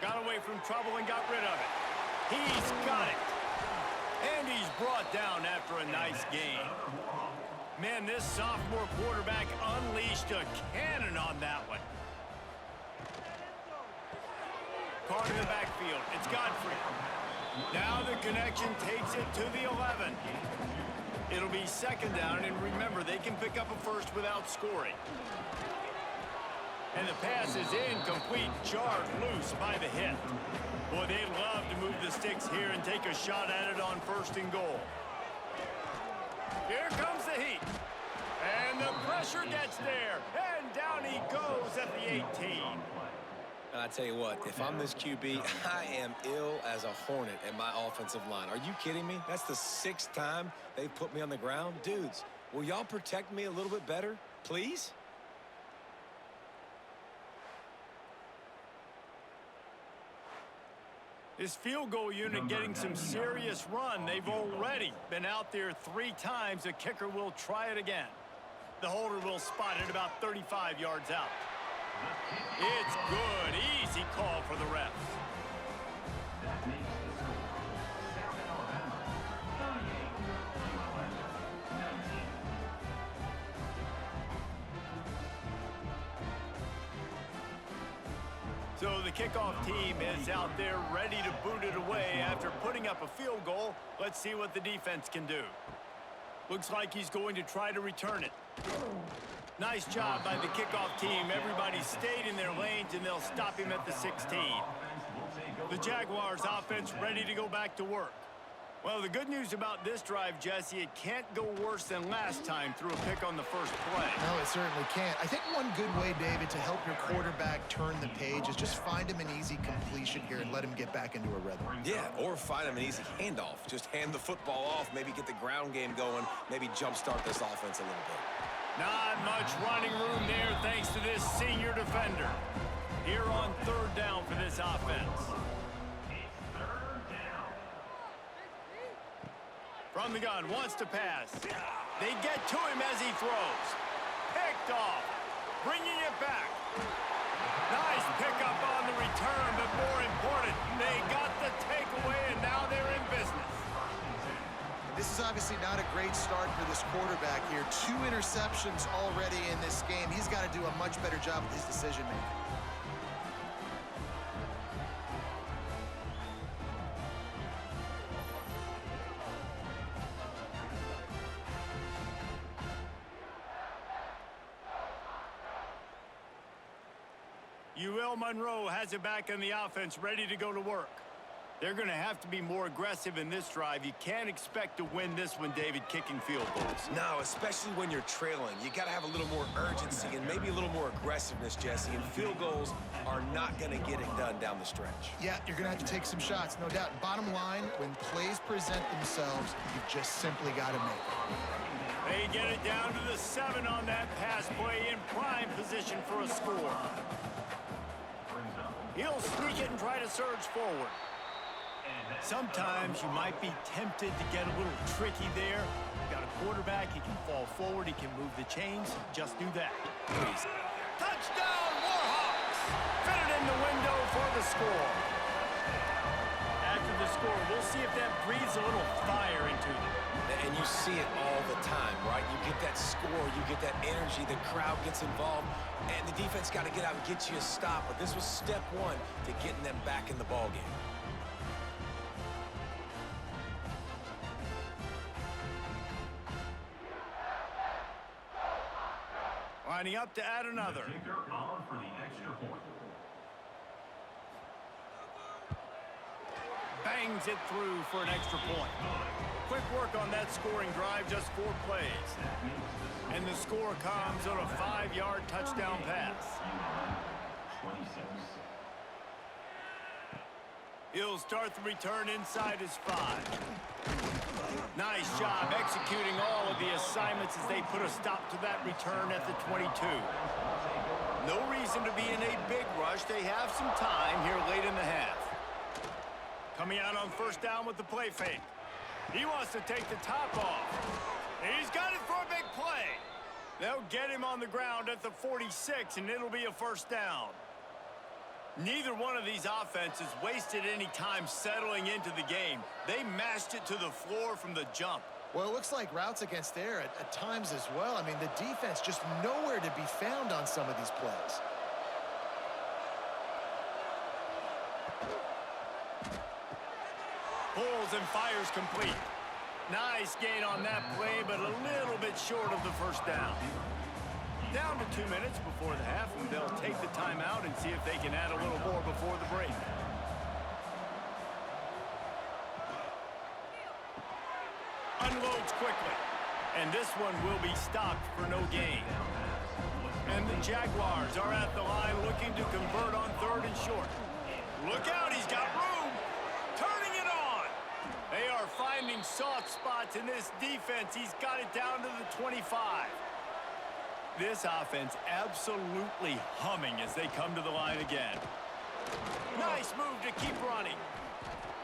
Got away from trouble and got rid of it. He's got it. And he's brought down after a nice game. Man, this sophomore quarterback unleashed a cannon on that one. Caught in the backfield. It's Godfrey. Now the connection takes it to the 11. It'll be second down, and remember, they can pick up a first without scoring. And the pass is incomplete, jarred loose by the hit. Boy, they'd love to move the sticks here and take a shot at it on first and goal. Here comes the heat. And the pressure gets there. And down he goes at the 18. And I tell you what, if I'm this QB, I am ill as a hornet at my offensive line. Are you kidding me? That's the 6th time they've put me on the ground. Dudes, will y'all protect me a little bit better, please? This field goal unit getting some serious run. They've already been out there 3 times. The kicker will try it again. The holder will spot it about 35 yards out. It's good. Easy call for the refs. That makes the score South Alabama 38, ULM 19. So the kickoff team is out there ready to boot it away after putting up a field goal. Let's see what the defense can do. Looks like he's going to try to return it. Nice job by the kickoff team. Everybody stayed in their lanes, and they'll stop him at the 16. The Jaguars offense ready to go back to work. Well, the good news about this drive, Jesse, it can't go worse than last time through a pick on the first play. No, it certainly can't. I think one good way, David, to help your quarterback turn the page is just find him an easy completion here and let him get back into a rhythm. Yeah, or find him an easy handoff. Just hand the football off, maybe get the ground game going, maybe jumpstart this offense a little bit. Not much running room there thanks to this senior defender. Here on third down for this offense. From the gun, wants to pass. They get to him as he throws. Picked off. Bringing it back. Nice pickup on the return, but more important, they got the takeaway, and now they're in business. This is obviously not a great start for this quarterback here. 2 interceptions already in this game. He's got to do a much better job with his decision-making. Monroe has it back in the offense, ready to go to work. They're going to have to be more aggressive in this drive. You can't expect to win this one, David, kicking field goals. No, especially when you're trailing. You got to have a little more urgency and maybe a little more aggressiveness, Jesse. And field goals are not going to get it done down the stretch. Yeah, you're going to have to take some shots, no doubt. Bottom line, when plays present themselves, you've just simply got to make it. They get it down to the 7 on that pass play, in prime position for a score. He'll sneak it and try to surge forward. sometimes you might be tempted to get a little tricky there. Got a quarterback, he can fall forward, he can move the chains. Just do that. Please. Touchdown, Warhawks! Fit it in the window for the score. After the score, we'll see if that breathes a little fire into them. And you see it all the time, right? You get that score, you get that energy, the crowd gets involved, and the defense got to get out and get you a stop. But this was step one to getting them back in the ballgame. Lining up to add another. The kicker on for the extra point. Bangs it through for an extra point. Quick work on that scoring drive, just 4 plays. And the score comes on a 5-yard touchdown pass. He'll start the return inside his 5. Nice job executing all of the assignments as they put a stop to that return at the 22. No reason to be in a big rush. They have some time here late in the half. Coming out on first down with the play fake. He wants to take the top off. He's got it for a big play. They'll get him on the ground at the 46, and it'll be a first down. Neither one of these offenses wasted any time settling into the game. They mashed it to the floor from the jump. Well, it looks like routes against air at times as well. I mean, the defense just nowhere to be found on some of these plays. Pulls and fires complete. Nice gain on that play, but a little bit short of the first down. Down to 2 minutes before the half, and they'll take the timeout and see if they can add a little more before the break. Unloads quickly, and this one will be stopped for no gain. And the Jaguars are at the line looking to convert on 3rd and short. Look out, he's got room. Turning it on. They are finding soft spots in this defense. He's got it down to the 25. This offense absolutely humming as they come to the line again. Nice move to keep running.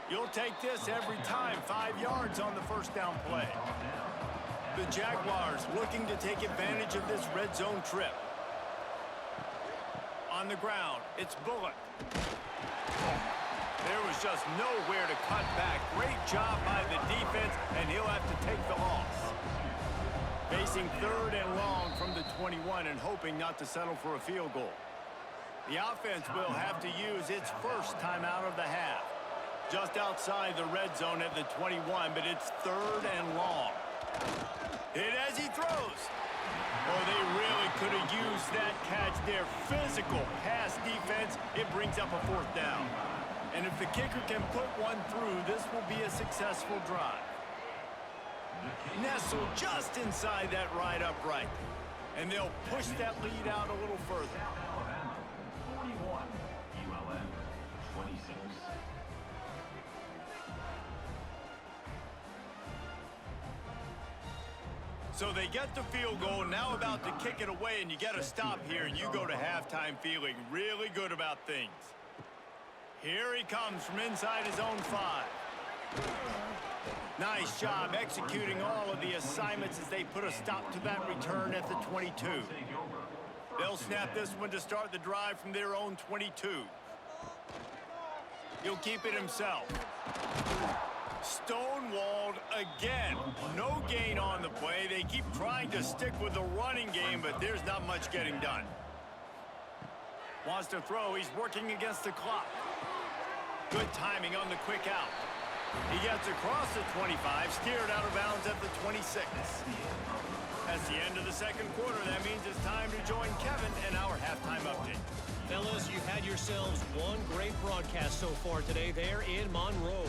You'll take this every time. 5 yards on the first down play. The Jaguars looking to take advantage of this red zone trip. On the ground, it's Bullock. There was just nowhere to cut back. Great job by the defense, and he'll have to take the loss. Facing 3rd and long from the 21 and hoping not to settle for a field goal. The offense will have to use its first timeout of the half. Just outside the red zone at the 21, but it's 3rd and long. Hit as he throws. Oh, they really could have used that catch. Their physical pass defense, it brings up a 4th down. And if the kicker can put one through, this will be a successful drive. Nestled just inside that right upright. And they'll push that lead out a little further. Alabama 41, ULM 26. So they get the field goal, now about to kick it away, and you get a stop here, and you go to halftime feeling really good about things. Here he comes from inside his own 5. Nice job executing all of the assignments as they put a stop to that return at the 22. They'll snap this one to start the drive from their own 22. He'll keep it himself. Stonewalled again. No gain on the play. They keep trying to stick with the running game, but there's not much getting done. Wants to throw. He's working against the clock. Good timing on the quick out. He gets across the 25, steered out of bounds at the 26. That's the end of the second quarter. That means it's time to join Kevin and our halftime update. Fellas, you've had yourselves one great broadcast so far today there in Monroe.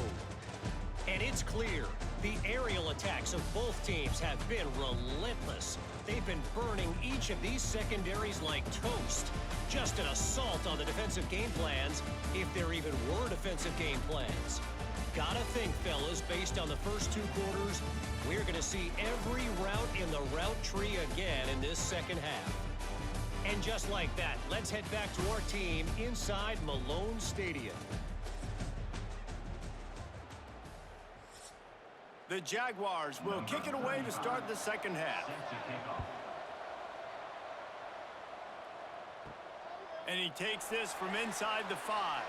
And it's clear, the aerial attacks of both teams have been relentless. They've been burning each of these secondaries like toast. Just an assault on the defensive game plans, if there even were defensive game plans. Gotta think, fellas, based on the first 2 quarters, we're going to see every route in the route tree again in this second half. And just like that, let's head back to our team inside Malone Stadium. The Jaguars will kick it away to start the second half. Set to kickoff. And he takes this from inside the 5.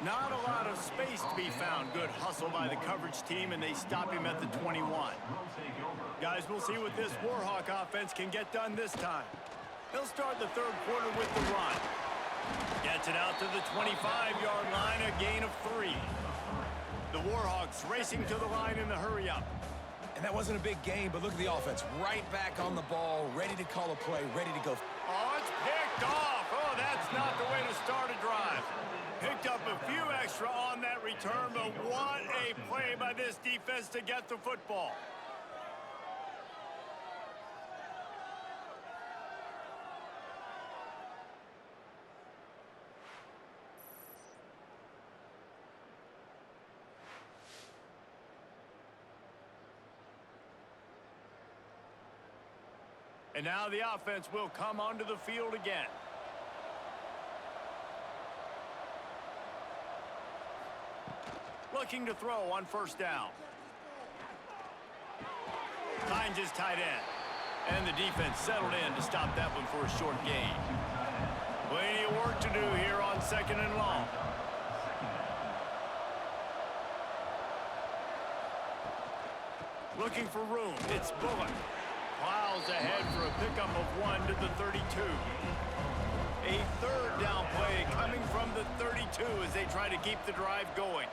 Not a lot of space to be found. Good hustle by the coverage team, and they stop him at the 21. Will take over. Guys, we'll see what this Warhawk offense can get done this time. He'll start the third quarter with the run. Gets it out to the 25-yard line, a gain of 3. The Warhawks racing to the line in the hurry-up. And that wasn't a big game, but look at the offense. Right back on the ball, ready to call a play, ready to go. Oh, it's picked off. Oh, that's not the way to start a drive. Picked up a few extra on that return, but what a play by this defense to get the football. And now the offense will come onto the field again. Looking to throw on first down. Finds his tight end. And the defense settled in to stop that one for a short gain. Plenty of work to do here on second and long. Looking for room. It's Bullock. Plows ahead for a pickup of 1 to the 32. A third down play coming from the 32 as they try to keep the drive going.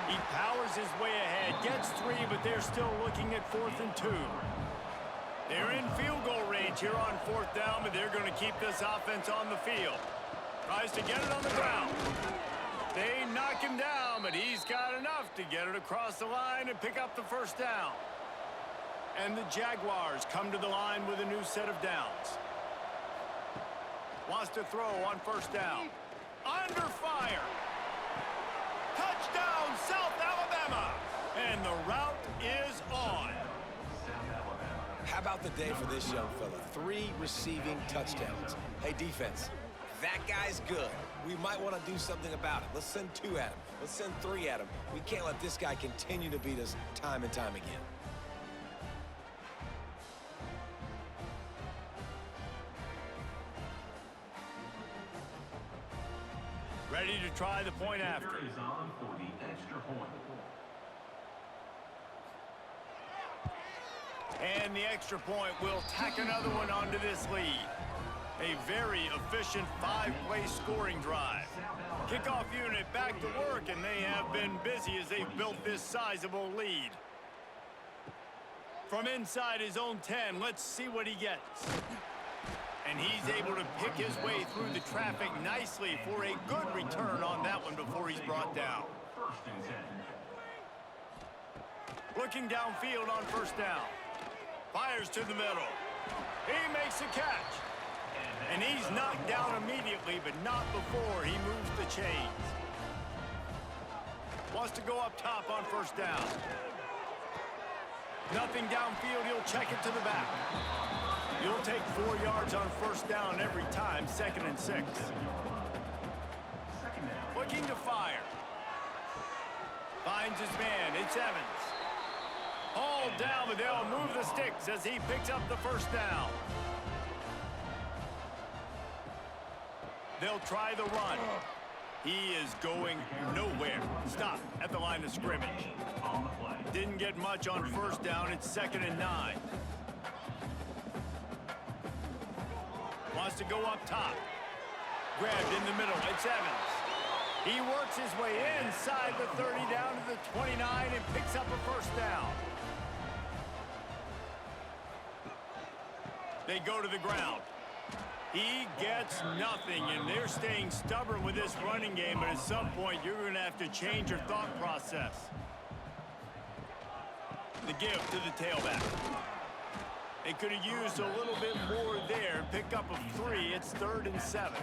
He powers his way ahead, gets 3, but they're still looking at 4th and 2. They're in field goal range here on 4th down, but they're going to keep this offense on the field. Tries to get it on the ground. They knock him down, but he's got enough to get it across the line and pick up the first down. And the Jaguars come to the line with a new set of downs. Wants to throw on first down. Under fire. Touchdown, South Alabama. And the route is on. How about the day for this young fella? 3 receiving touchdowns. Hey, defense, that guy's good. We might want to do something about it. Let's send 2 at him. Let's send 3 at him. We can't let this guy continue to beat us time and time again. Ready to try the point after. Kicker is on for the extra point. And the extra point will tack another one onto this lead. A very efficient 5-play scoring drive. Kickoff unit back to work, and they have been busy as they've built this sizable lead. From inside his own 10, let's see what he gets. And he's able to pick his way through the traffic nicely for a good return on that one before he's brought down. 1st and 10. Looking downfield on first down. Fires to the middle. He makes a catch. And he's knocked down immediately, but not before he moves the chains. Wants to go up top on first down. Nothing downfield, he'll check it to the back. You'll take 4 yards on first down every time, 2nd and 6. Looking to fire. Finds his man, it's Evans. Hauled down, but they'll move the sticks as he picks up the first down. They'll try the run. He is going nowhere. Stop at the line of scrimmage. Didn't get much on first down. It's 2nd and 9. Wants to go up top. Grabbed in the middle. It's Evans. He works his way inside the 30 down to the 29 and picks up a first down. They go to the ground. He gets nothing, and they're staying stubborn with this running game, but at some point, you're going to have to change your thought process. The give to the tailback. They could have used a little bit more there. Pick up a 3. It's 3rd and 7.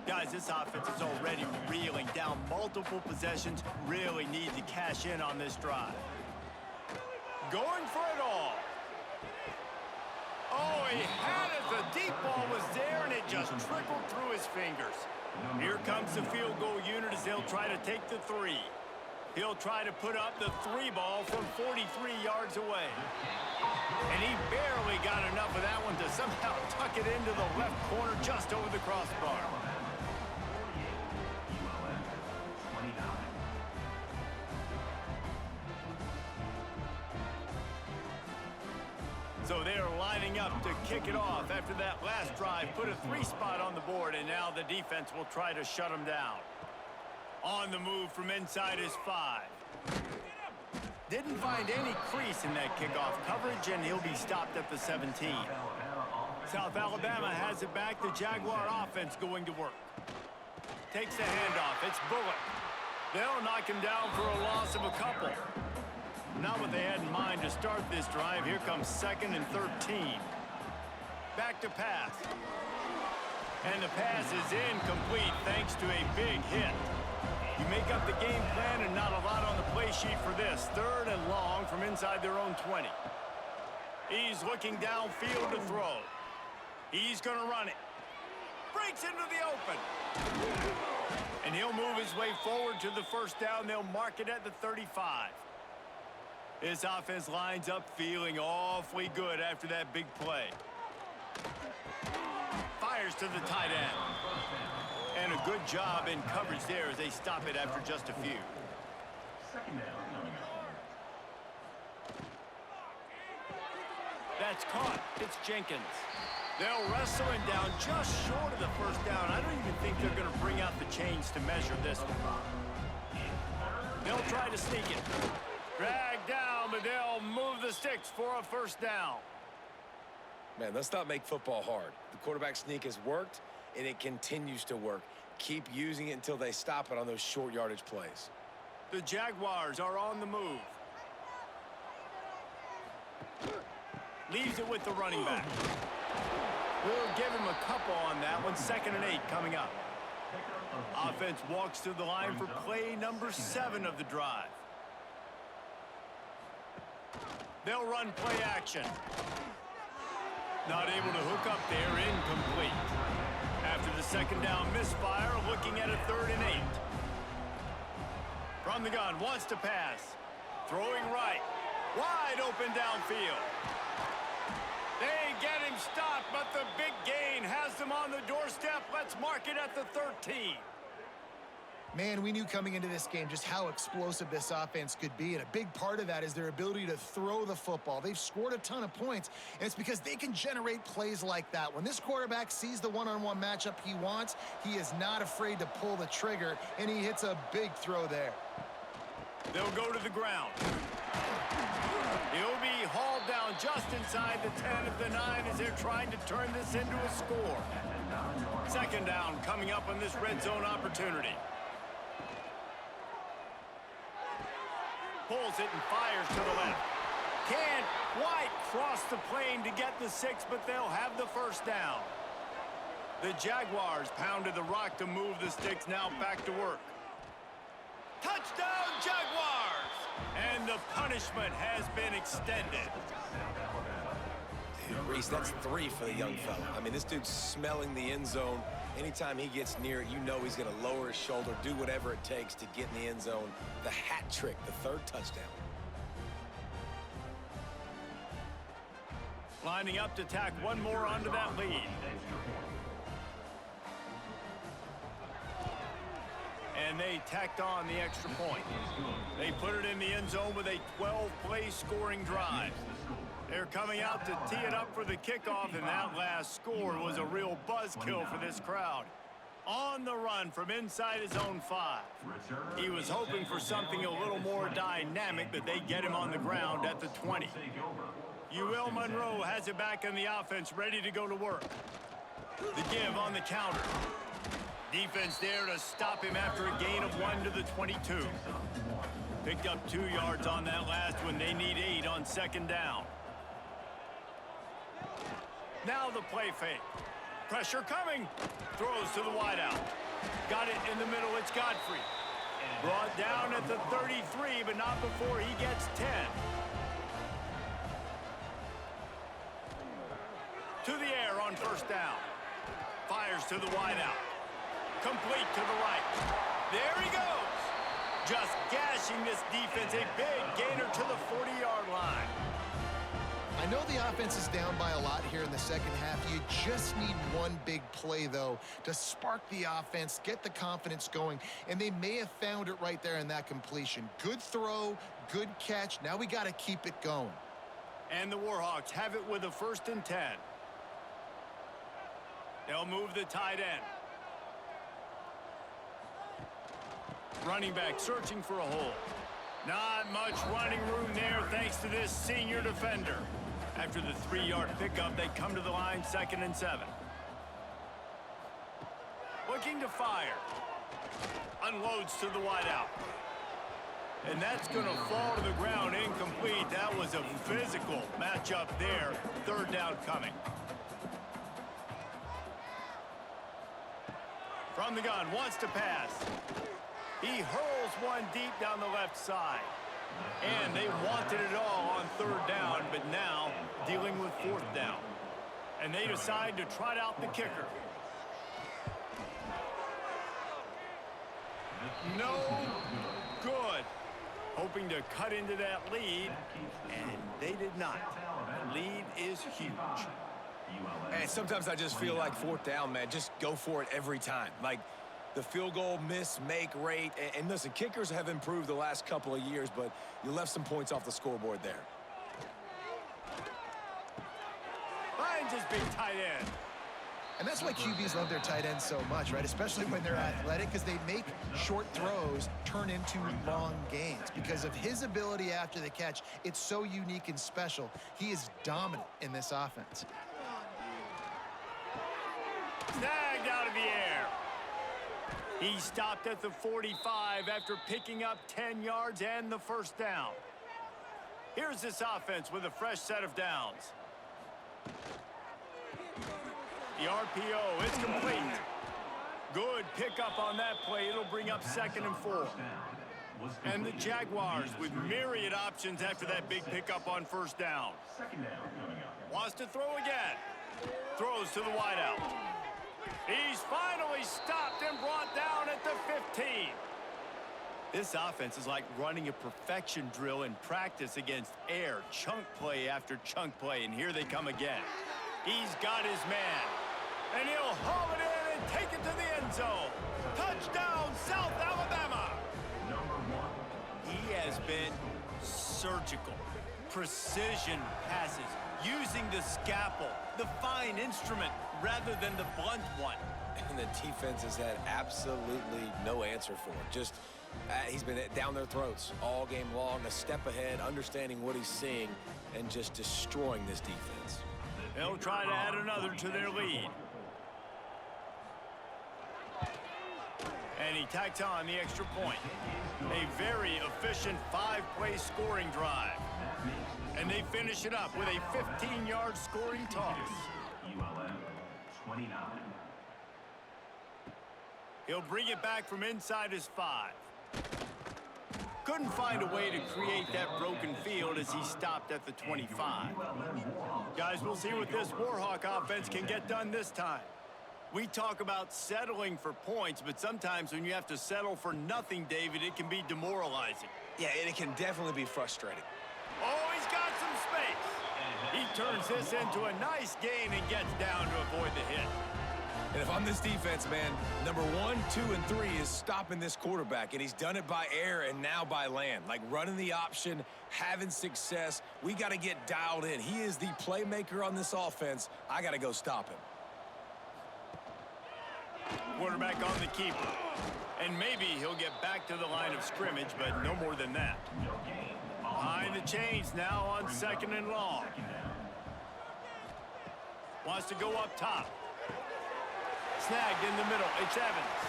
Guys, this offense is already reeling down multiple possessions. Really need to cash in on this drive. Going for it all. Oh, he had it. The deep ball was there, and it just trickled through his fingers. Here comes the field goal unit as they'll try to take the 3. He'll try to put up the 3 ball from 43 yards away. And he barely got enough of that one to somehow tuck it into the left corner just over the crossbar. So they're lining up to kick it off after that last drive. Put a 3 spot on the board, and now the defense will try to shut them down. On the move from inside his 5. Didn't find any crease in that kickoff coverage, and he'll be stopped at the 17. South Alabama has it back. The Jaguar offense going to work. Takes the handoff. It's Bullock. They'll knock him down for a loss of a couple. Not what they had in mind to start this drive. Here comes 2nd and 13. Back to pass. And the pass is incomplete thanks to a big hit. You make up the game plan and not a lot on the play sheet for this. 3rd and long from inside their own 20. He's looking downfield to throw. He's going to run it. Breaks into the open. And he'll move his way forward to the first down. They'll mark it at the 35. This offense lines up feeling awfully good after that big play. Fires to the tight end. And a good job in coverage there as they stop it after just a few. That's caught. It's Jenkins. They'll wrestle him down just short of the first down. I don't even think they're going to bring out the chains to measure this one. They'll try to sneak it. Drag down, but they'll move the sticks for a first down. Man, let's not make football hard. The quarterback sneak has worked, and it continues to work. Keep using it until they stop it on those short yardage plays. The Jaguars are on the move. Leaves it with the running back. We'll give him a couple on that one. 2nd and 8 coming up. Offense walks to the line for play number 7 of the drive. They'll run play action. Not able to hook up there. Incomplete. After the 2nd down misfire, looking at a 3rd and 8. From the gun, wants to pass. Throwing right. Wide open downfield. They get him stopped, but the big gain has them on the doorstep. Let's mark it at the 13. Man, we knew coming into this game just how explosive this offense could be, and a big part of that is their ability to throw the football. They've scored a ton of points, and it's because they can generate plays like that. When this quarterback sees the one-on-one matchup he wants, he is not afraid to pull the trigger, and he hits a big throw there. They'll go to the ground. He'll be hauled down just inside the 10 of the 9 as they're trying to turn this into a score. 2nd down coming up on this red zone opportunity. Pulls it and fires to the left. Can't quite cross the plane to get the 6, but they'll have the first down. The Jaguars pounded the rock to move the sticks, now back to work. Touchdown, Jaguars! And the punishment has been extended. Reese, that's 3 for the young fella. I mean, this dude's smelling the end zone. Anytime he gets near it, you know he's going to lower his shoulder, do whatever it takes to get in the end zone. The hat trick, the 3rd touchdown. Lining up to tack one more onto that lead. And they tacked on the extra point. They put it in the end zone with a 12-play scoring drive. They're coming out to tee it up for the kickoff, and that last score was a real buzzkill for this crowd. On the run from inside his own 5. He was hoping for something a little more dynamic, but they get him on the ground at the 20. Louisiana-Monroe has it back in the offense, ready to go to work. The give on the counter. Defense there to stop him after a gain of 1 to the 22. Picked up 2 yards on that last one. They need 8 on 2nd down. Now the play fake. Pressure coming. Throws to the wideout. Got it in the middle. It's Godfrey. Brought down at the 33, but not before he gets 10. To the air on first down. Fires to the wideout. Complete to the right. There he goes. Just gash punishing this defense. A big gainer to the 40-yard line. I know the offense is down by a lot here in the second half. You just need one big play, though, to spark the offense, get the confidence going, and they may have found it right there in that completion. Good throw, good catch. Now we got to keep it going. And the Warhawks have it with a 1st and 10. They'll move the tight end. Running back searching for a hole. Not much running room there thanks to this senior defender. After the 3-yard pickup, they come to the line 2nd and 7. Looking to fire. Unloads to the wideout. And that's going to fall to the ground incomplete. That was a physical matchup there. 3rd down coming. From the gun, wants to pass. He hurls one deep down the left side. And they wanted it all on 3rd down, but now dealing with 4th down. And they decide to trot out the kicker. No good. Hoping to cut into that lead, and they did not. The lead is huge. And sometimes I just feel like 4th down, man, just go for it every time. Like, the field goal miss-make rate. And listen, kickers have improved the last couple of years, but you left some points off the scoreboard there. Finds his big tight end. And that's why QBs love their tight ends so much, right? Especially when they're athletic, because they make short throws turn into long gains. Because of his ability after the catch, it's so unique and special. He is dominant in this offense. Snagged out of the air. He stopped at the 45 after picking up 10 yards and the 1st down. Here's this offense with a fresh set of downs. The RPO, it's complete. Good pickup on that play. It'll bring up 2nd and 4. And the Jaguars with myriad options after that big pickup on 1st down. Wants to throw again. Throws to the wideout. He's finally stopped and brought down at the 15. This offense is like running a perfection drill in practice against air. Chunk play after chunk play, and here they come again. He's got his man. And he'll haul it in and take it to the end zone. Touchdown, South Alabama. He has been surgical. Precision passes, using the scalpel, the fine instrument, rather than the blunt one. And the defense has had absolutely no answer for him. Just, he's been down their throats all game long, a step ahead, understanding what he's seeing, and just destroying this defense. They'll try to add another to their lead. And he tacks on the extra point. A very efficient 5-play scoring drive. And they finish it up with a 15-yard scoring toss. ULM 29. He'll bring it back from inside his 5. Couldn't find a way to create that broken field as he stopped at the 25. Guys, we'll see what this Warhawk offense can get done this time. We talk about settling for points, but sometimes when you have to settle for nothing, David, it can be demoralizing. Yeah, and it can definitely be frustrating. Oh, he's got some space. He turns this into a nice gain and gets down to avoid the hit. And if I'm this defense, man, number 1, 2, and 3 is stopping this quarterback, and he's done it by air and now by land. Like running the option, having success. We got to get dialed in. He is the playmaker on this offense. I got to go stop him. Quarterback on the keeper. And maybe he'll get back to the line of scrimmage, but no more than that. Behind the chains now on 2nd and long. Wants to go up top. Snagged in the middle. It's Evans.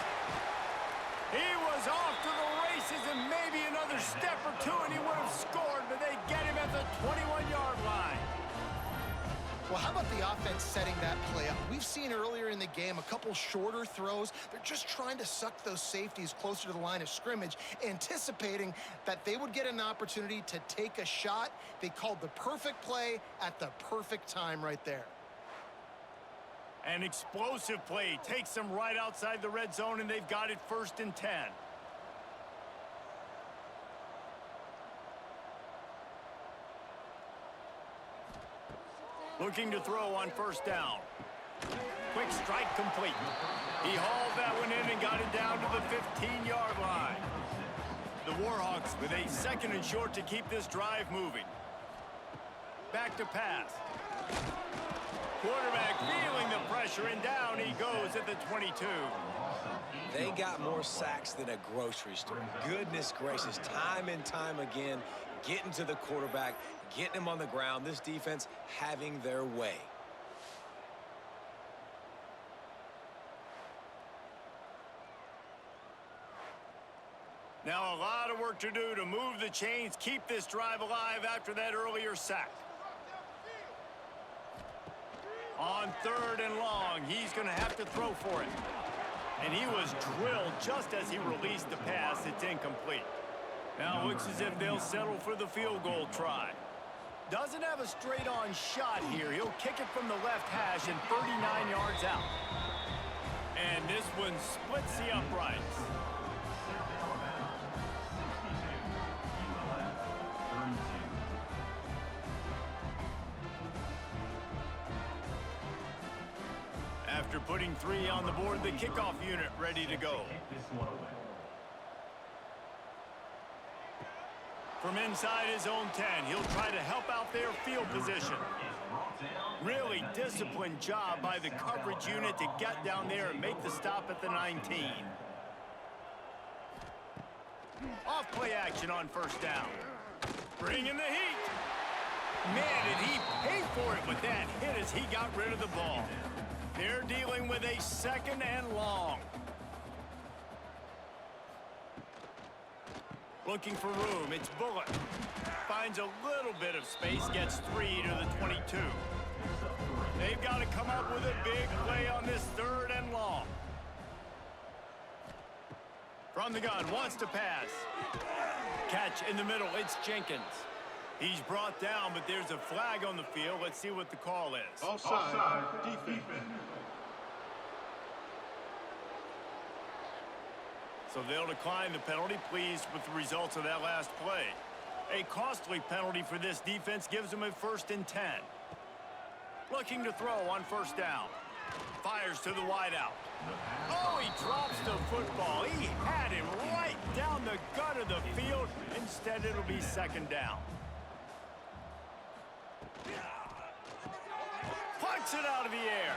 He was off to the races and maybe another step or two and he would have scored, but they get him at the 21-yard line. Well, how about the offense setting that play up? We've seen earlier in the game a couple shorter throws. They're just trying to suck those safeties closer to the line of scrimmage, anticipating that they would get an opportunity to take a shot. They called the perfect play at the perfect time right there. An explosive play takes them right outside the red zone, and they've got it 1st and 10. Looking to throw on first down. Quick strike complete. He hauled that one in and got it down to the 15-yard line. The Warhawks with a second and short to keep this drive moving. Back to pass. Quarterback feeling the pressure, and down he goes at the 22. They got more sacks than a grocery store. Goodness gracious, time and time again, getting to the quarterback, getting him on the ground. This defense having their way. Now a lot of work to do to move the chains, keep this drive alive after that earlier sack. On third and long, he's going to have to throw for it. And he was drilled just as he released the pass. It's incomplete. Now it looks as if they'll settle for the field goal try. Doesn't have a straight-on shot here. He'll kick it from the left hash and 39 yards out. And this one splits the uprights. After putting 3 on the board, the kickoff unit ready to go. From inside his own 10, he'll try to help out their field position. Really disciplined job by the coverage unit to get down there and make the stop at the 19. Off play action on first down. Bringing the heat. Man, did he pay for it with that hit as he got rid of the ball. They're dealing with a second and long. Looking for room, it's Bullock. Finds a little bit of space, gets 3 to the 22. They've got to come up with a big play on this third and long. From the gun, wants to pass. Catch in the middle, it's Jenkins. He's brought down, but there's a flag on the field. Let's see what the call is. Offside, defense. So they'll decline the penalty, pleased with the results of that last play. A costly penalty for this defense gives them a 1st and 10. Looking to throw on first down. Fires to the wideout. Oh, he drops the football. He had him right down the gut of the field. Instead, it'll be second down. Punts it out of the air.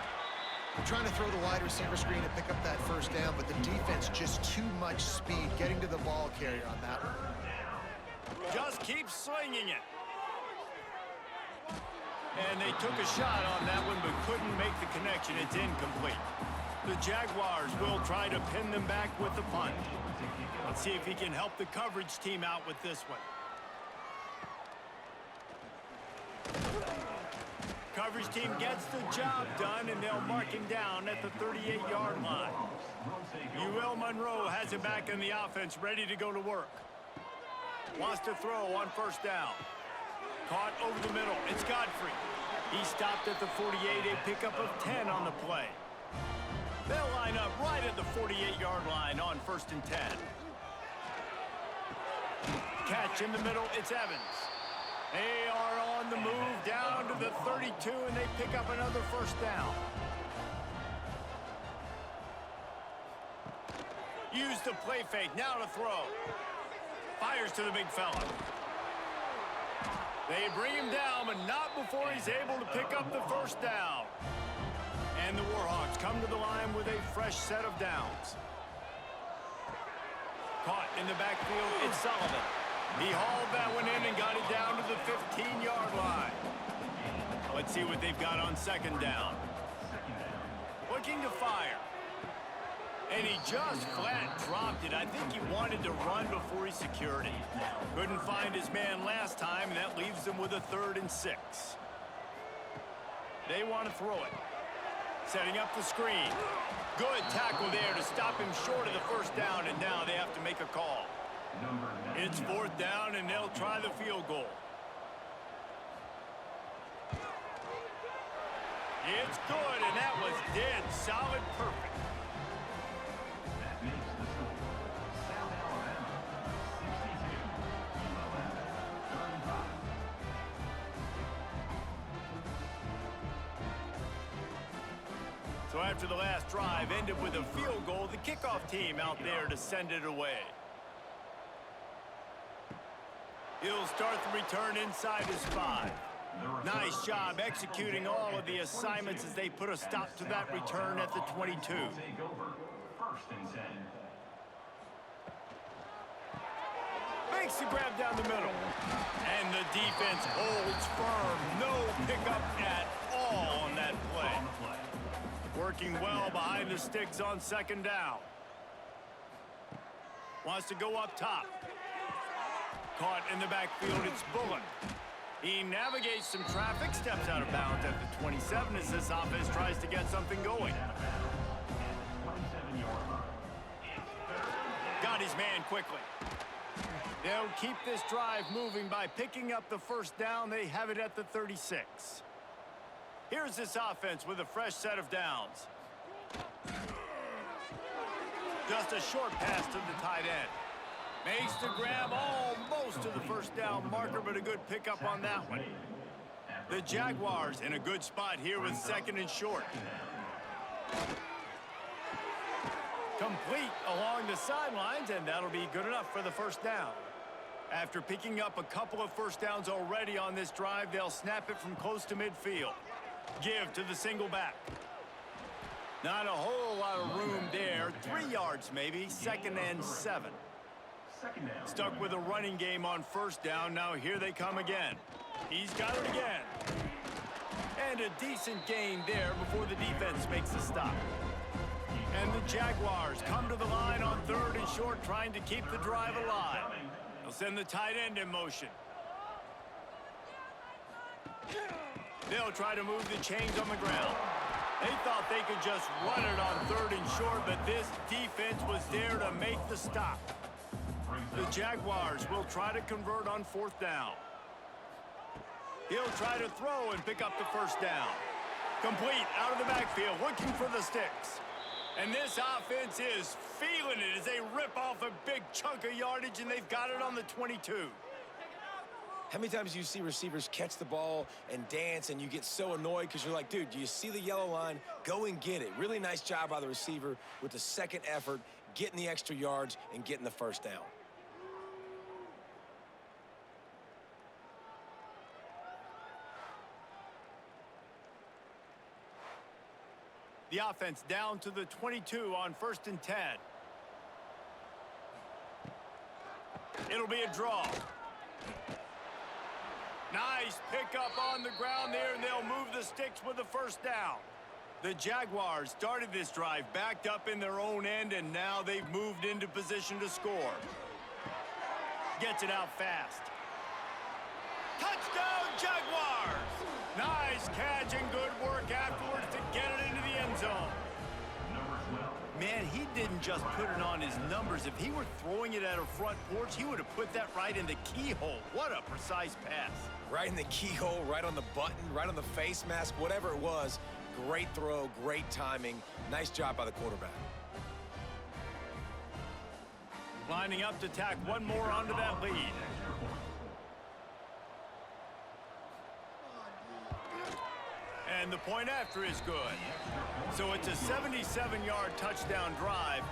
They're trying to throw the wide receiver screen and pick up that first down, but the defense just too much speed getting to the ball carrier on that one. Just keep slinging it. And they took a shot on that one, but couldn't make the connection. It's incomplete. The Jaguars will try to pin them back with the punt. Let's see if he can help the coverage team out with this one. Coverage team gets the job done, and they'll mark him down at the 38-yard line. Louisiana-Monroe has it back in the offense, ready to go to work. Wants to throw on first down. Caught over the middle. It's Godfrey. He stopped at the 48, a pickup of 10 on the play. They'll line up right at the 48-yard line on 1st and 10. Catch in the middle. It's Evans. They are on the move down to the 32, and they pick up another first down. Use the play fake. Now to throw. Fires to the big fella. They bring him down, but not before he's able to pick up the first down. And the Warhawks come to the line with a fresh set of downs. Caught in the backfield, it's Sullivan. He hauled that one in and got it down to the 15-yard line. Let's see what they've got on second down. Looking to fire. And he just flat dropped it. I think he wanted to run before he secured it. Couldn't find his man last time, and that leaves them with a 3rd and 6. They want to throw it. Setting up the screen. Good tackle there to stop him short of the first down, and now they have to make a call. It's 4th down, and they'll try the field goal. It's good, and that was dead solid perfect. That makes the score. South Alabama, 62. ULM, 35. after the last drive ended with a field goal, the kickoff team out there to send it away. He'll start the return inside his 5. Nice job executing all of the assignments as they put a stop to that return at the 22. Take over. 1st and 10. Makes the grab down the middle. And the defense holds firm. No pickup at all on that play. Working well behind the sticks on 2nd down. Wants to go up top. Caught in the backfield, it's Bullock. He navigates some traffic, steps out of bounds at the 27 as this offense tries to get something going. Got his man quickly. They'll keep this drive moving by picking up the 1st down. They have it at the 36. Here's this offense with a fresh set of downs. Just a short pass to the tight end. Makes the grab almost to the 1st down marker, but a good pickup on that one. The Jaguars in a good spot here with 2nd and short. Complete along the sidelines, and that'll be good enough for the 1st down. After picking up a couple of 1st downs already on this drive, they'll snap it from close to midfield. Give to the single back. Not a whole lot of room there. 3 yards maybe, 2nd and 7. Stuck with a running game on 1st down. Now here they come again. He's got it again. And a decent gain there before the defense makes a stop. And the Jaguars come to the line on 3rd and short, trying to keep the drive alive. They'll send the tight end in motion. They'll try to move the chains on the ground. They thought they could just run it on 3rd and short, but this defense was there to make the stop. The Jaguars will try to convert on 4th down. He'll try to throw and pick up the 1st down. Complete out of the backfield, looking for the sticks. And this offense is feeling it as they rip off a big chunk of yardage, and they've got it on the 22. How many times do you see receivers catch the ball and dance and you get so annoyed because you're like, dude, do you see the yellow line? Go and get it. Really nice job by the receiver with the 2nd effort, getting the extra yards and getting the 1st down. The offense down to the 22 on 1st and 10. It'll be a draw. Nice pickup on the ground there, and they'll move the sticks with the 1st down. The Jaguars started this drive backed up in their own end, and now they've moved into position to score. Gets it out fast. Touchdown, Jaguars! Nice catch and good work afterwards to get it into the end zone. Man, he didn't just put it on his numbers. If he were throwing it at a front porch, he would have put that right in the keyhole. What a precise pass. Right in the keyhole, right on the button, right on the face mask, whatever it was. Great throw, great timing. Nice job by the quarterback. Lining up to tack one more onto that lead. And the point after is good. So it's a 77-yard touchdown drive,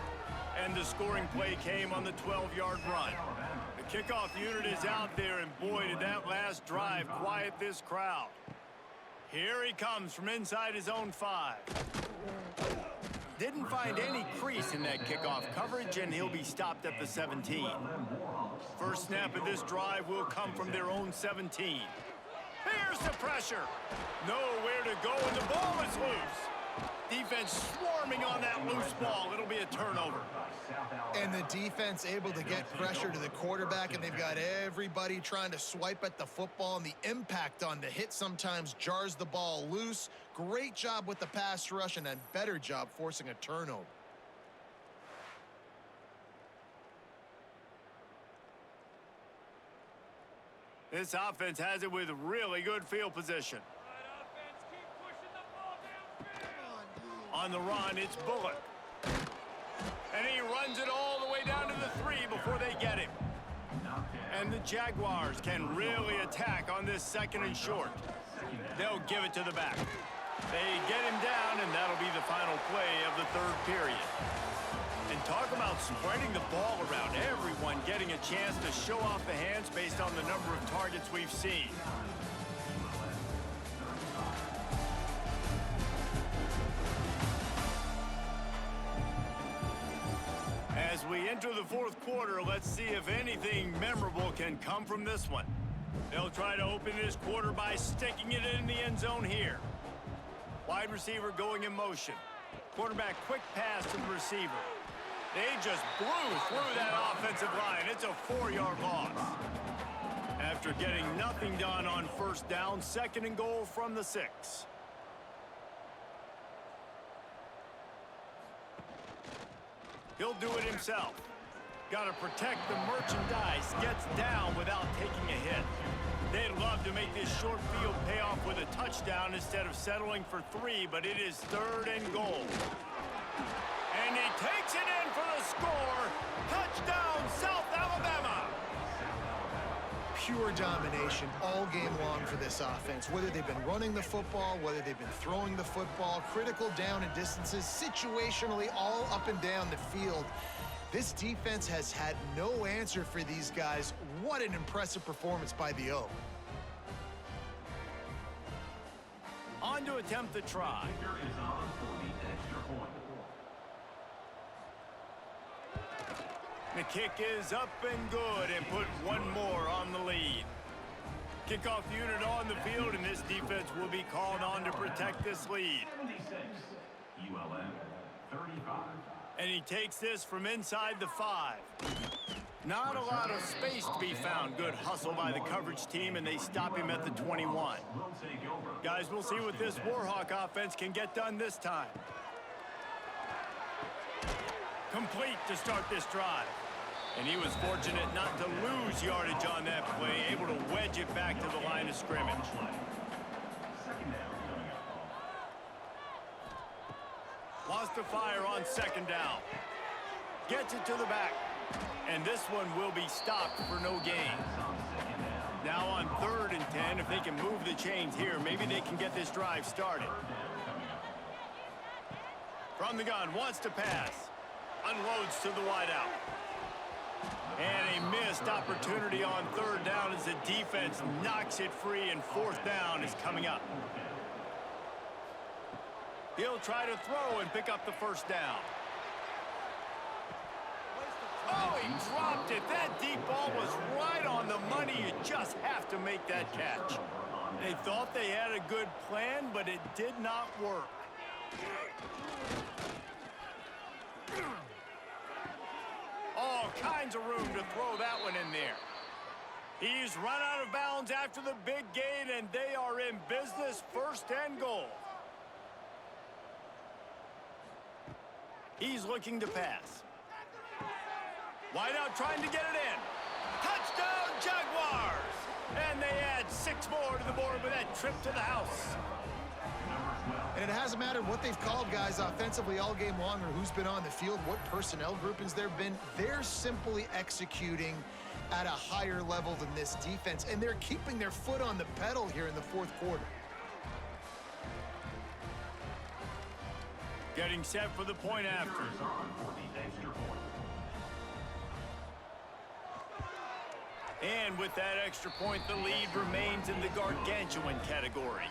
and the scoring play came on the 12-yard run. The kickoff unit is out there, and boy, did that last drive quiet this crowd. Here he comes from inside his own 5. Didn't find any crease in that kickoff coverage, and he'll be stopped at the 17. First snap of this drive will come from their own 17. Here's the pressure. Nowhere to go, and the ball is loose. Defense swarming on that loose ball. It'll be a turnover. And the defense able to get pressure to the quarterback, and they've got everybody trying to swipe at the football, and the impact on the hit sometimes jars the ball loose. Great job with the pass rush, and a better job forcing a turnover. This offense has it with really good field position. On the run, it's Bullock. And he runs it all the way down to the 3 before they get him. And the Jaguars can really attack on this 2nd and short. They'll give it to the back. They get him down, and that'll be the final play of the third period. And talk about spreading the ball around. Everyone getting a chance to show off the hands based on the number of targets we've seen. As we enter the fourth quarter, let's see if anything memorable can come from this one. They'll try to open this quarter by sticking it in the end zone here. Wide receiver going in motion. Quarterback quick pass to the receiver. They just blew through that offensive line. It's a 4-yard loss. After getting nothing done on first down, 2nd and goal from the 6. He'll do it himself. Got to protect the merchandise. Gets down without taking a hit. They'd love to make this short field pay off with a touchdown instead of settling for 3, but it is 3rd and goal. And he takes it in for the score. Touchdown, South Alabama. Pure domination all game long for this offense. Whether they've been running the football, whether they've been throwing the football, critical down and distances, situationally all up and down the field. This defense has had no answer for these guys. What an impressive performance by the O. On to attempt the try. The kick is up and good, and put one more on the lead. Kickoff unit on the field, and this defense will be called on to protect this lead. 76, ULM 35. And he takes this from inside the 5. Not a lot of space to be found. Good hustle by the coverage team, and they stop him at the 21. Guys, we'll see what this Warhawk offense can get done this time. Complete to start this drive. And he was fortunate not to lose yardage on that play, able to wedge it back to the line of scrimmage. Lost the fire on 2nd down. Gets it to the back. And this one will be stopped for no gain. Now on 3rd and 10, if they can move the chains here, maybe they can get this drive started. From the gun, wants to pass. Unloads to the wideout. And a missed opportunity on 3rd down as the defense knocks it free, and 4th down is coming up. He'll try to throw and pick up the 1st down. Oh, he dropped it. That deep ball was right on the money. You just have to make that catch. They thought they had a good plan, but it did not work. All kinds of room to throw that one in there. He's run out of bounds after the big gain, and they are in business. 1st and goal. He's looking to pass. Wide out trying to get it in. Touchdown, Jaguars! And they add 6 more to the board with that trip to the house. And it hasn't mattered what they've called guys offensively all game long or who's been on the field, what personnel groupings there have been. They're simply executing at a higher level than this defense, and they're keeping their foot on the pedal here in the 4th quarter. Getting set for the point after. And with that extra point, the lead remains in the gargantuan category.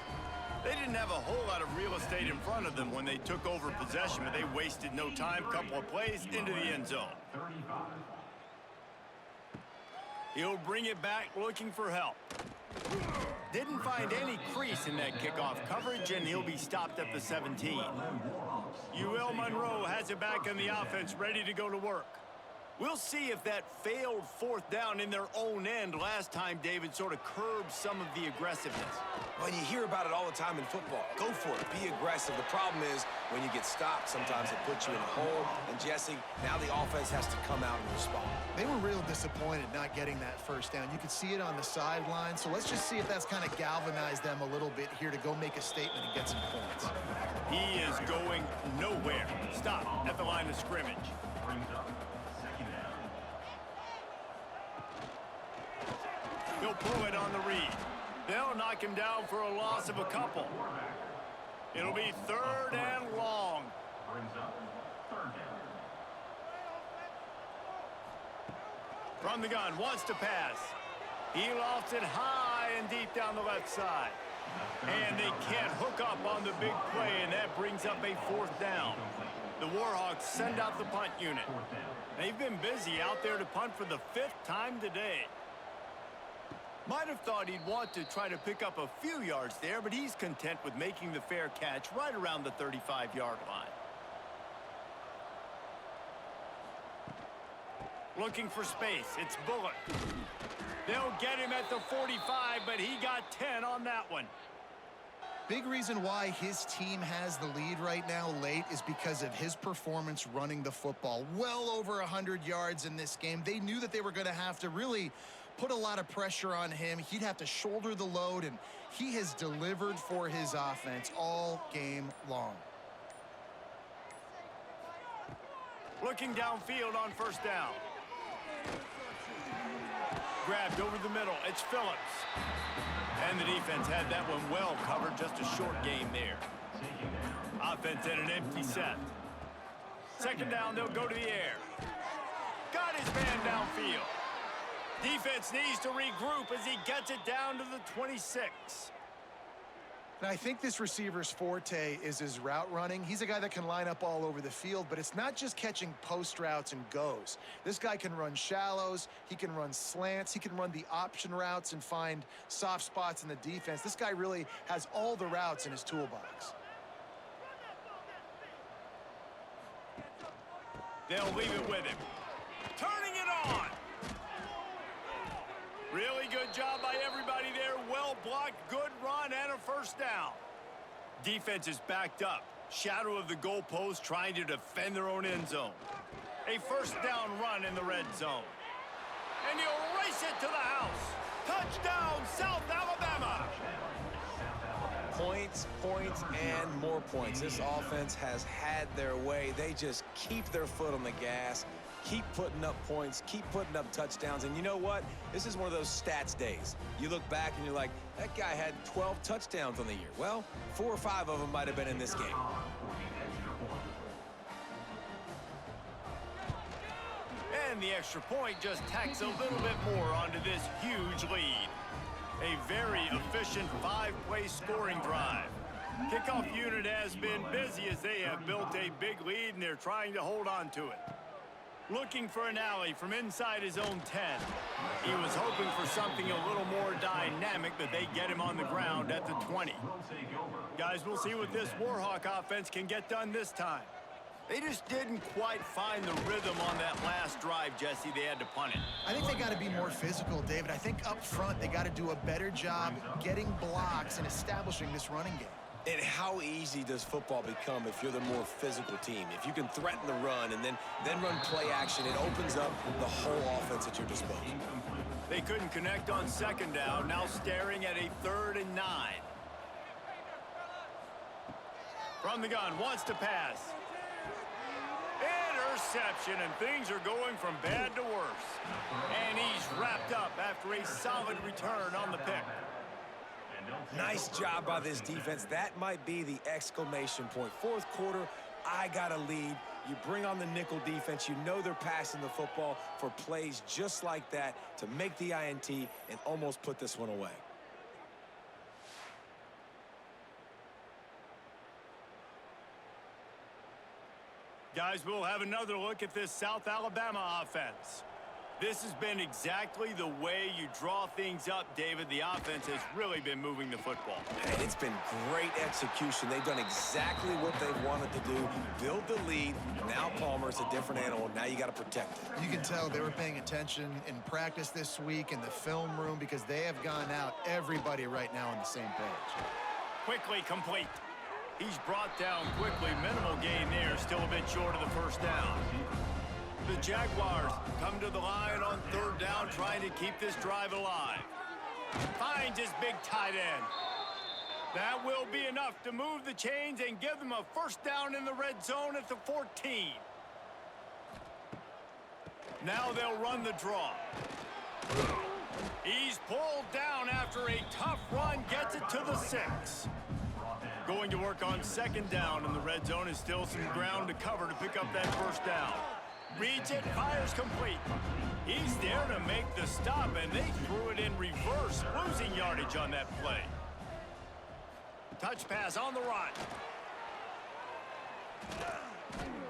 They didn't have a whole lot of real estate in front of them when they took over possession, but they wasted no time. Couple of plays into the end zone. He'll bring it back looking for help. Didn't find any crease in that kickoff coverage, and he'll be stopped at the 17. UL-Monroe has it back on the offense, ready to go to work. We'll see if that failed 4th down in their own end last time, David, sort of curbed some of the aggressiveness. Well, you hear about it all the time in football. Go for it. Be aggressive. The problem is when you get stopped, sometimes it puts you in a hole. And, Jesse, now the offense has to come out and respond. They were real disappointed not getting that 1st down. You could see it on the sideline. So let's just see if that's kind of galvanized them a little bit here to go make a statement and get some points. He is going nowhere. Stop at the line of scrimmage. He'll pull it on the read. They'll knock him down for a loss of a couple. It'll be 3rd and long. Brings up 3rd down. From the gun, wants to pass. He lofts it high and deep down the left side. And they can't hook up on the big play, and that brings up a 4th down. The Warhawks send out the punt unit. They've been busy out there to punt for the 5th time today. Might have thought he'd want to try to pick up a few yards there, but he's content with making the fair catch right around the 35-yard line. Looking for space. It's Bullock. They'll get him at the 45, but he got 10 on that one. Big reason why his team has the lead right now late is because of his performance running the football. Well over 100 yards in this game. They knew that they were going to have to really put a lot of pressure on him. He'd have to shoulder the load, and he has delivered for his offense all game long. Looking downfield on 1st down. Grabbed over the middle. It's Phillips. And the defense had that one well covered. Just a short game there. Offense in an empty set. 2nd down, they'll go to the air. Got his man downfield. Defense needs to regroup as he gets it down to the 26. And I think this receiver's forte is his route running. He's a guy that can line up all over the field, but it's not just catching post routes and goes. This guy can run shallows, he can run slants, he can run the option routes and find soft spots in the defense. This guy really has all the routes in his toolbox. They'll leave it with him. Turning it on. Really good job by everybody there. Well blocked, good run, and a 1st down. Defense is backed up. Shadow of the goalpost trying to defend their own end zone. A 1st down run in the red zone. And he'll race it to the house. Touchdown, South Alabama. Points, points, and more points. This offense has had their way. They just keep their foot on the gas. Keep putting up points, keep putting up touchdowns, and you know what? This is one of those stats days. You look back and you're like, that guy had 12 touchdowns on the year. Well, 4 or 5 of them might have been in this game. And the extra point just tacks a little bit more onto this huge lead. A very efficient 5-play scoring drive. Kickoff unit has been busy as they have built a big lead, and they're trying to hold on to it. Looking for an alley from inside his own 10. He was hoping for something a little more dynamic, but they get him on the ground at the 20. Guys, we'll see what this Warhawk offense can get done this time. They just didn't quite find the rhythm on that last drive, Jesse. They had to punt it. I think they got to be more physical, David. I think up front they got to do a better job getting blocks and establishing this running game. And how easy does football become if you're the more physical team? If you can threaten the run and then run play action, it opens up the whole offense at your disposal. They couldn't connect on 2nd down, now staring at a 3rd and 9. From the gun, wants to pass. Interception, and things are going from bad to worse. And he's wrapped up after a solid return on the pick. Nice job by this defense. That might be the exclamation point. 4th quarter, I got a lead. You bring on the nickel defense. You know they're passing the football for plays just like that to make the INT and almost put this one away. Guys, we'll have another look at this South Alabama offense. This has been exactly the way you draw things up, David. The offense has really been moving the football. And it's been great execution. They've done exactly what they've wanted to do, build the lead. Now Palmer's a different animal. Now you got to protect it. You can tell they were paying attention in practice this week in the film room because they have gone out everybody right now on the same page. Quickly complete. He's brought down quickly. Minimal gain there. Still a bit short of the 1st down. The Jaguars come to the line on 3rd down, trying to keep this drive alive. Finds his big tight end. That will be enough to move the chains and give them a 1st down in the red zone at the 14. Now they'll run the draw. He's pulled down after a tough run, gets it to the 6. Going Going to work on second down in the red zone is still some ground to cover to pick up that first down. Reads it, fires complete. He's there to make the stop, and they threw it in reverse, losing yardage on that play. Touch pass on the run.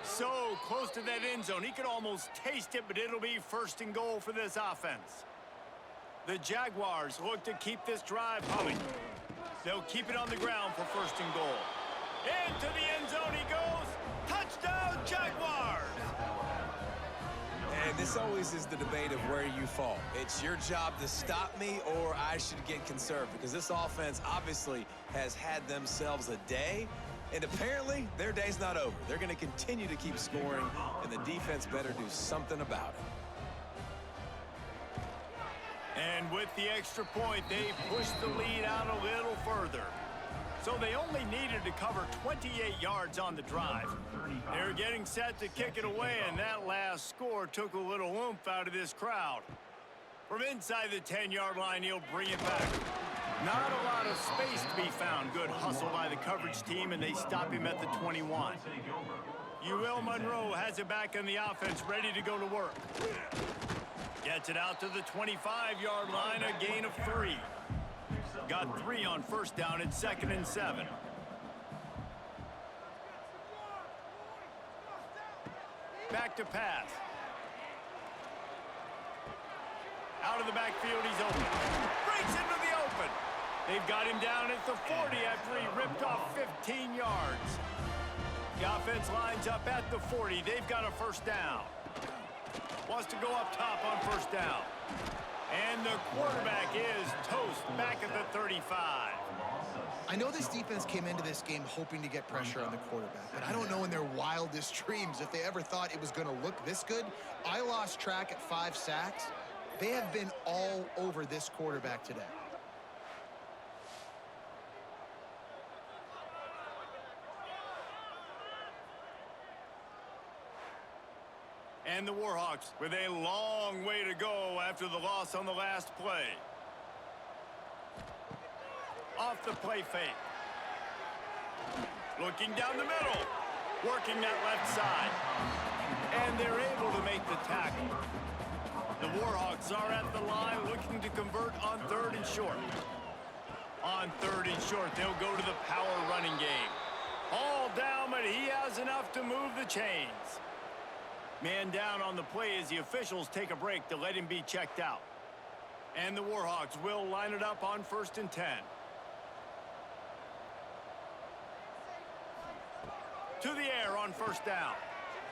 So close to that end zone. He could almost taste it, but it'll be first and goal for this offense. The Jaguars look to keep this drive humming. They'll keep it on the ground for first and goal. Into the end zone he goes. Touchdown, Jaguars! And this always is the debate of where you fall. It's your job to stop me, or I should get conservative, because this offense obviously has had themselves a day, and apparently their day's not over. They're going to continue to keep scoring, and the defense better do something about it. And with the extra point, they pushed the lead out a little further. So they only needed to cover 28 yards on the drive. They're getting set to kick it away, and that last score took a little oomph out of this crowd. From inside the 10-yard line, he'll bring it back. Not a lot of space to be found. Good hustle by the coverage team, and they stop him at the 21. Louisiana-Monroe has it back on the offense, ready to go to work. Gets it out to the 25-yard line, a gain of 3. Got 3 on first down at 2nd and 7. Back to pass. Out of the backfield, he's open. Breaks into the open. They've got him down at the 40 after he ripped off 15 yards. The offense lines up at the 40. They've got a first down. Wants to go up top on first down. And the quarterback is toast back at the 35. I know this defense came into this game hoping to get pressure on the quarterback, but I don't know in their wildest dreams if they ever thought it was going to look this good. I lost track at 5 sacks. They have been all over this quarterback today. And the Warhawks with a long way to go after the loss on the last play. Off the play fake. Looking down the middle. Working that left side. And they're able to make the tackle. The Warhawks are at the line looking to convert on 3rd and short. On 3rd and short, they'll go to the power running game. All down, but he has enough to move the chains. Man down on the play as the officials take a break to let him be checked out. And the Warhawks will line it up on 1st and 10. To the air on first down.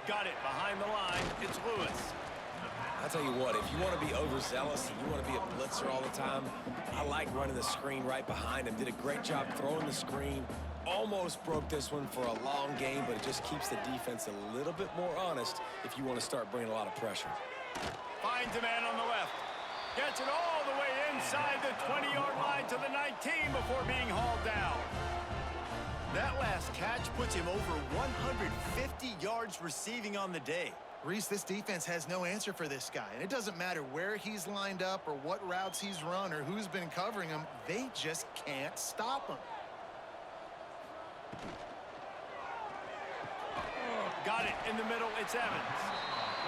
Got it behind the line. It's Lewis. I'll tell you what, if you want to be overzealous and you want to be a blitzer all the time, I like running the screen right behind him. Did a great job throwing the screen. Almost broke this one for a long game, but it just keeps the defense a little bit more honest if you want to start bringing a lot of pressure. Finds a man on the left. Gets it all the way inside the 20-yard line to the 19 before being hauled down. That last catch puts him over 150 yards receiving on the day. Reese, this defense has no answer for this guy. And it doesn't matter where he's lined up or what routes he's run or who's been covering him. They just can't stop him. Got it in the middle. It's Evans.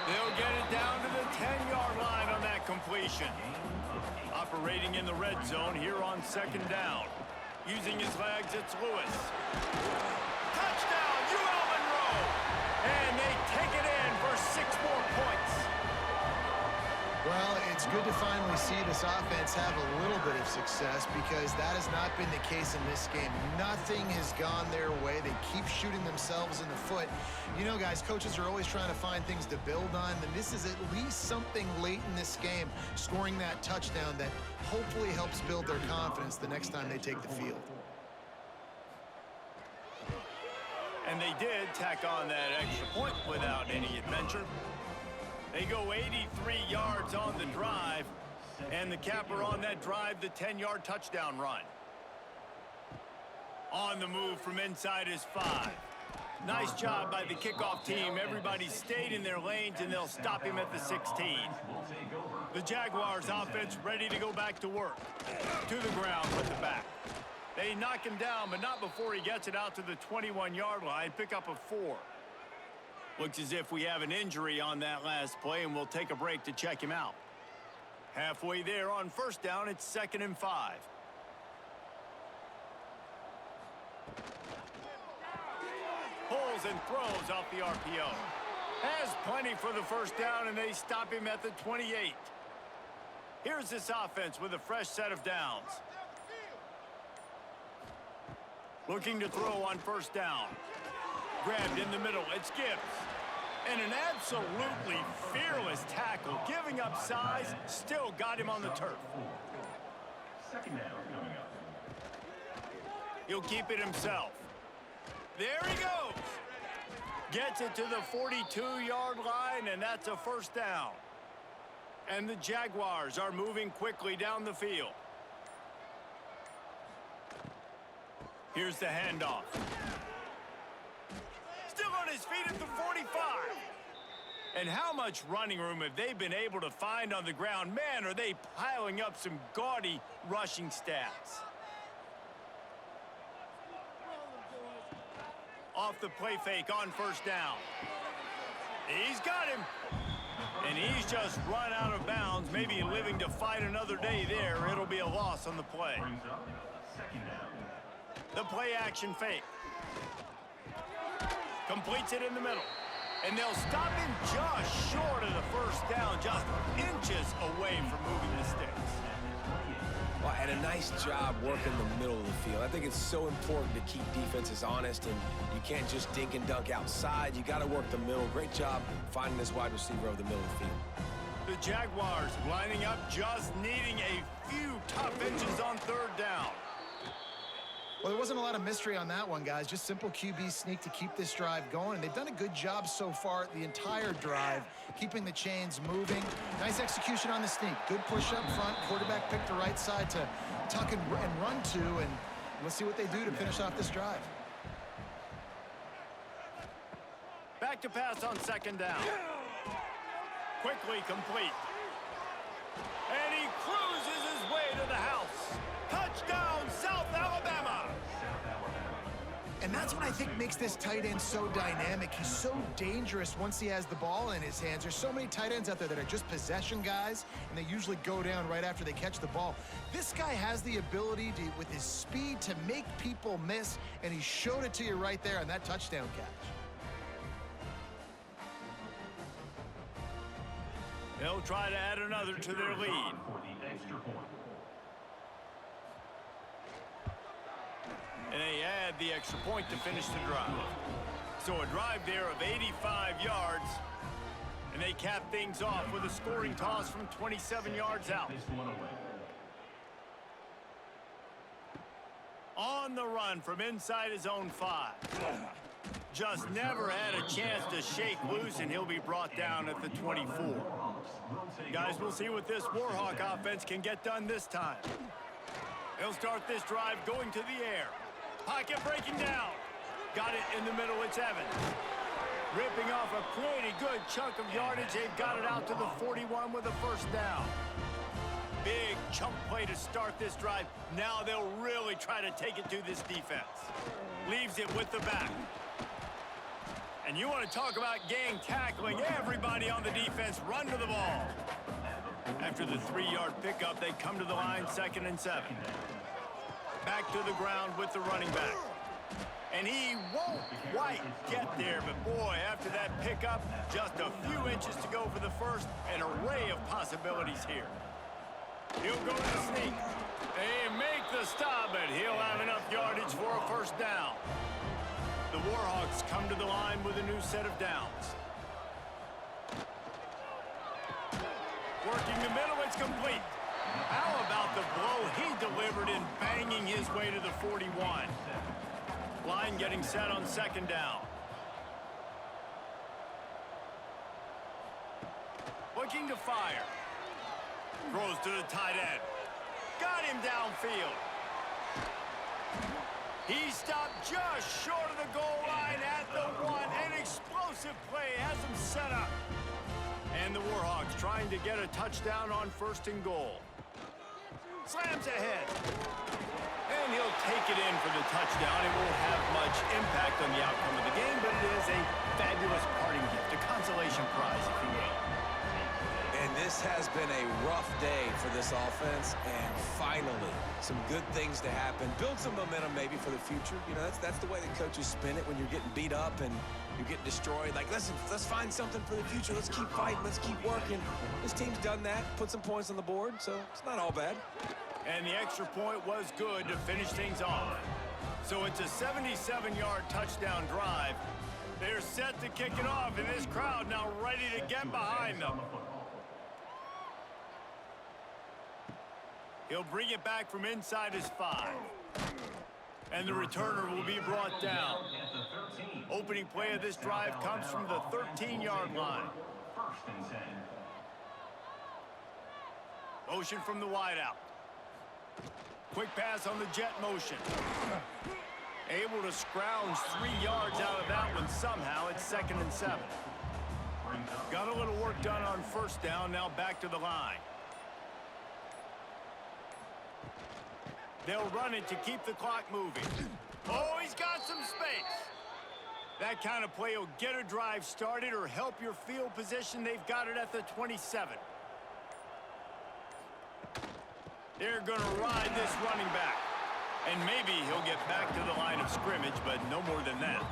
They'll get it down to the 10-yard line on that completion. Operating in the red zone here on 2nd down. Using his legs, it's Lewis. Touchdown, UL-Monroe! And they take it in for 6 more points. Well, it's good to finally see this offense have a little bit of success because that has not been the case in this game. Nothing has gone their way. They keep shooting themselves in the foot. You know, guys, coaches are always trying to find things to build on, and this is at least something late in this game, scoring that touchdown that hopefully helps build their confidence the next time they take the field. And they did tack on that extra point without any adventure. They go 83 yards on the drive, and the capper on that drive, the 10-yard touchdown run. On the move from inside is 5. Nice job by the kickoff team. Everybody stayed in their lanes, and they'll stop him at the 16. The Jaguars offense ready to go back to work. To the ground with the back. They knock him down, but not before he gets it out to the 21-yard line. Pick up a 4. Looks as if we have an injury on that last play, and we'll take a break to check him out. Halfway there on first down, it's 2nd and 5. Pulls and throws off the RPO. Has plenty for the first down, and they stop him at the 28. Here's this offense with a fresh set of downs. Looking to throw on first down. Grabbed in the middle. It's Gibbs. And an absolutely fearless tackle. Giving up size, still got him on the turf. 2nd down coming up. He'll keep it himself. There he goes. Gets it to the 42-yard line, and that's a first down. And the Jaguars are moving quickly down the field. Here's the handoff. Still on his feet at the 45. And how much running room have they been able to find on the ground? Man, are they piling up some gaudy rushing stats. Off the play fake on first down. He's got him. And he's just run out of bounds, maybe living to fight another day there. It'll be a loss on the play. Brings up 2nd down. The play action fake. Completes it in the middle. And they'll stop him just short of the first down, just inches away from moving the sticks. Well, and a nice job working the middle of the field. I think it's so important to keep defenses honest, and you can't just dink and dunk outside. You got to work the middle. Great job finding this wide receiver over the middle of the field. The Jaguars lining up, just needing a few tough inches on third down. Well, there wasn't a lot of mystery on that one, guys. Just simple QB sneak to keep this drive going. And they've done a good job so far the entire drive, keeping the chains moving. Nice execution on the sneak. Good push up front. Quarterback picked the right side to tuck and run to, and let's see what they do to finish off this drive. Back to pass on 2nd down. Quickly complete. And he cruises his way to the house. Touchdown, South Alabama! And that's what I think makes this tight end so dynamic. He's so dangerous once he has the ball in his hands. There's so many tight ends out there that are just possession guys, and they usually go down right after they catch the ball. This guy has the ability to, with his speed, to make people miss, and he showed it to you right there on that touchdown catch. They'll try to add another to their lead. For the extra point. And they add the extra point to finish the drive. So a drive there of 85 yards. And they cap things off with a scoring toss from 27 yards out. This one away. On the run from inside his own 5. Just never had a chance to shake loose, and he'll be brought down at the 24. Guys, we'll see what this Warhawk offense can get done this time. They'll start this drive going to the air. Pocket breaking down. Got it in the middle, it's Evans. Ripping off a pretty good chunk of yardage. They've got it out to the 41 with a first down. Big chunk play to start this drive. Now they'll really try to take it to this defense. Leaves it with the back. And you want to talk about gang tackling. Everybody on the defense run to the ball. After the 3-yard pickup, they come to the line, 2nd and 7. Back to the ground with the running back. And he won't quite get there, but boy, after that pickup, just a few inches to go for the first. An array of possibilities here. He'll go to the sneak. They make the stop, but he'll have enough yardage for a first down. The Warhawks come to the line with a new set of downs. Working the middle, it's complete. How about the blow he delivered in banging his way to the 41? Line getting set on 2nd down. Looking to fire. Throws to the tight end. Got him downfield. He stopped just short of the goal line at the 1. An explosive play has him set up. And the Warhawks trying to get a touchdown on 1st and goal. Slams ahead. And he'll take it in for the touchdown. It won't have much impact on the outcome of the game, but it is a fabulous parting gift, a consolation prize, if you will. And this has been a rough day for this offense, and finally, some good things to happen. Build some momentum maybe for the future. You know, that's the way that coaches spin it when you're getting beat up and you're getting destroyed. Like, listen, let's find something for the future. Let's keep fighting. Let's keep working. This team's done that, put some points on the board, so it's not all bad. And the extra point was good to finish things off. So it's a 77-yard touchdown drive. They're set to kick it off, and this crowd now ready to get behind them. He'll bring it back from inside his 5. And the returner will be brought down. Opening play of this drive comes from the 13-yard line. Motion from the wideout. Quick pass on the jet motion. Able to scrounge 3 yards out of that one somehow. It's 2nd and 7. Got a little work done on first down. Now back to the line. They'll run it to keep the clock moving. Oh, he's got some space. That kind of play will get a drive started or help your field position. They've got it at the 27. They're going to ride this running back. And maybe he'll get back to the line of scrimmage, but no more than that.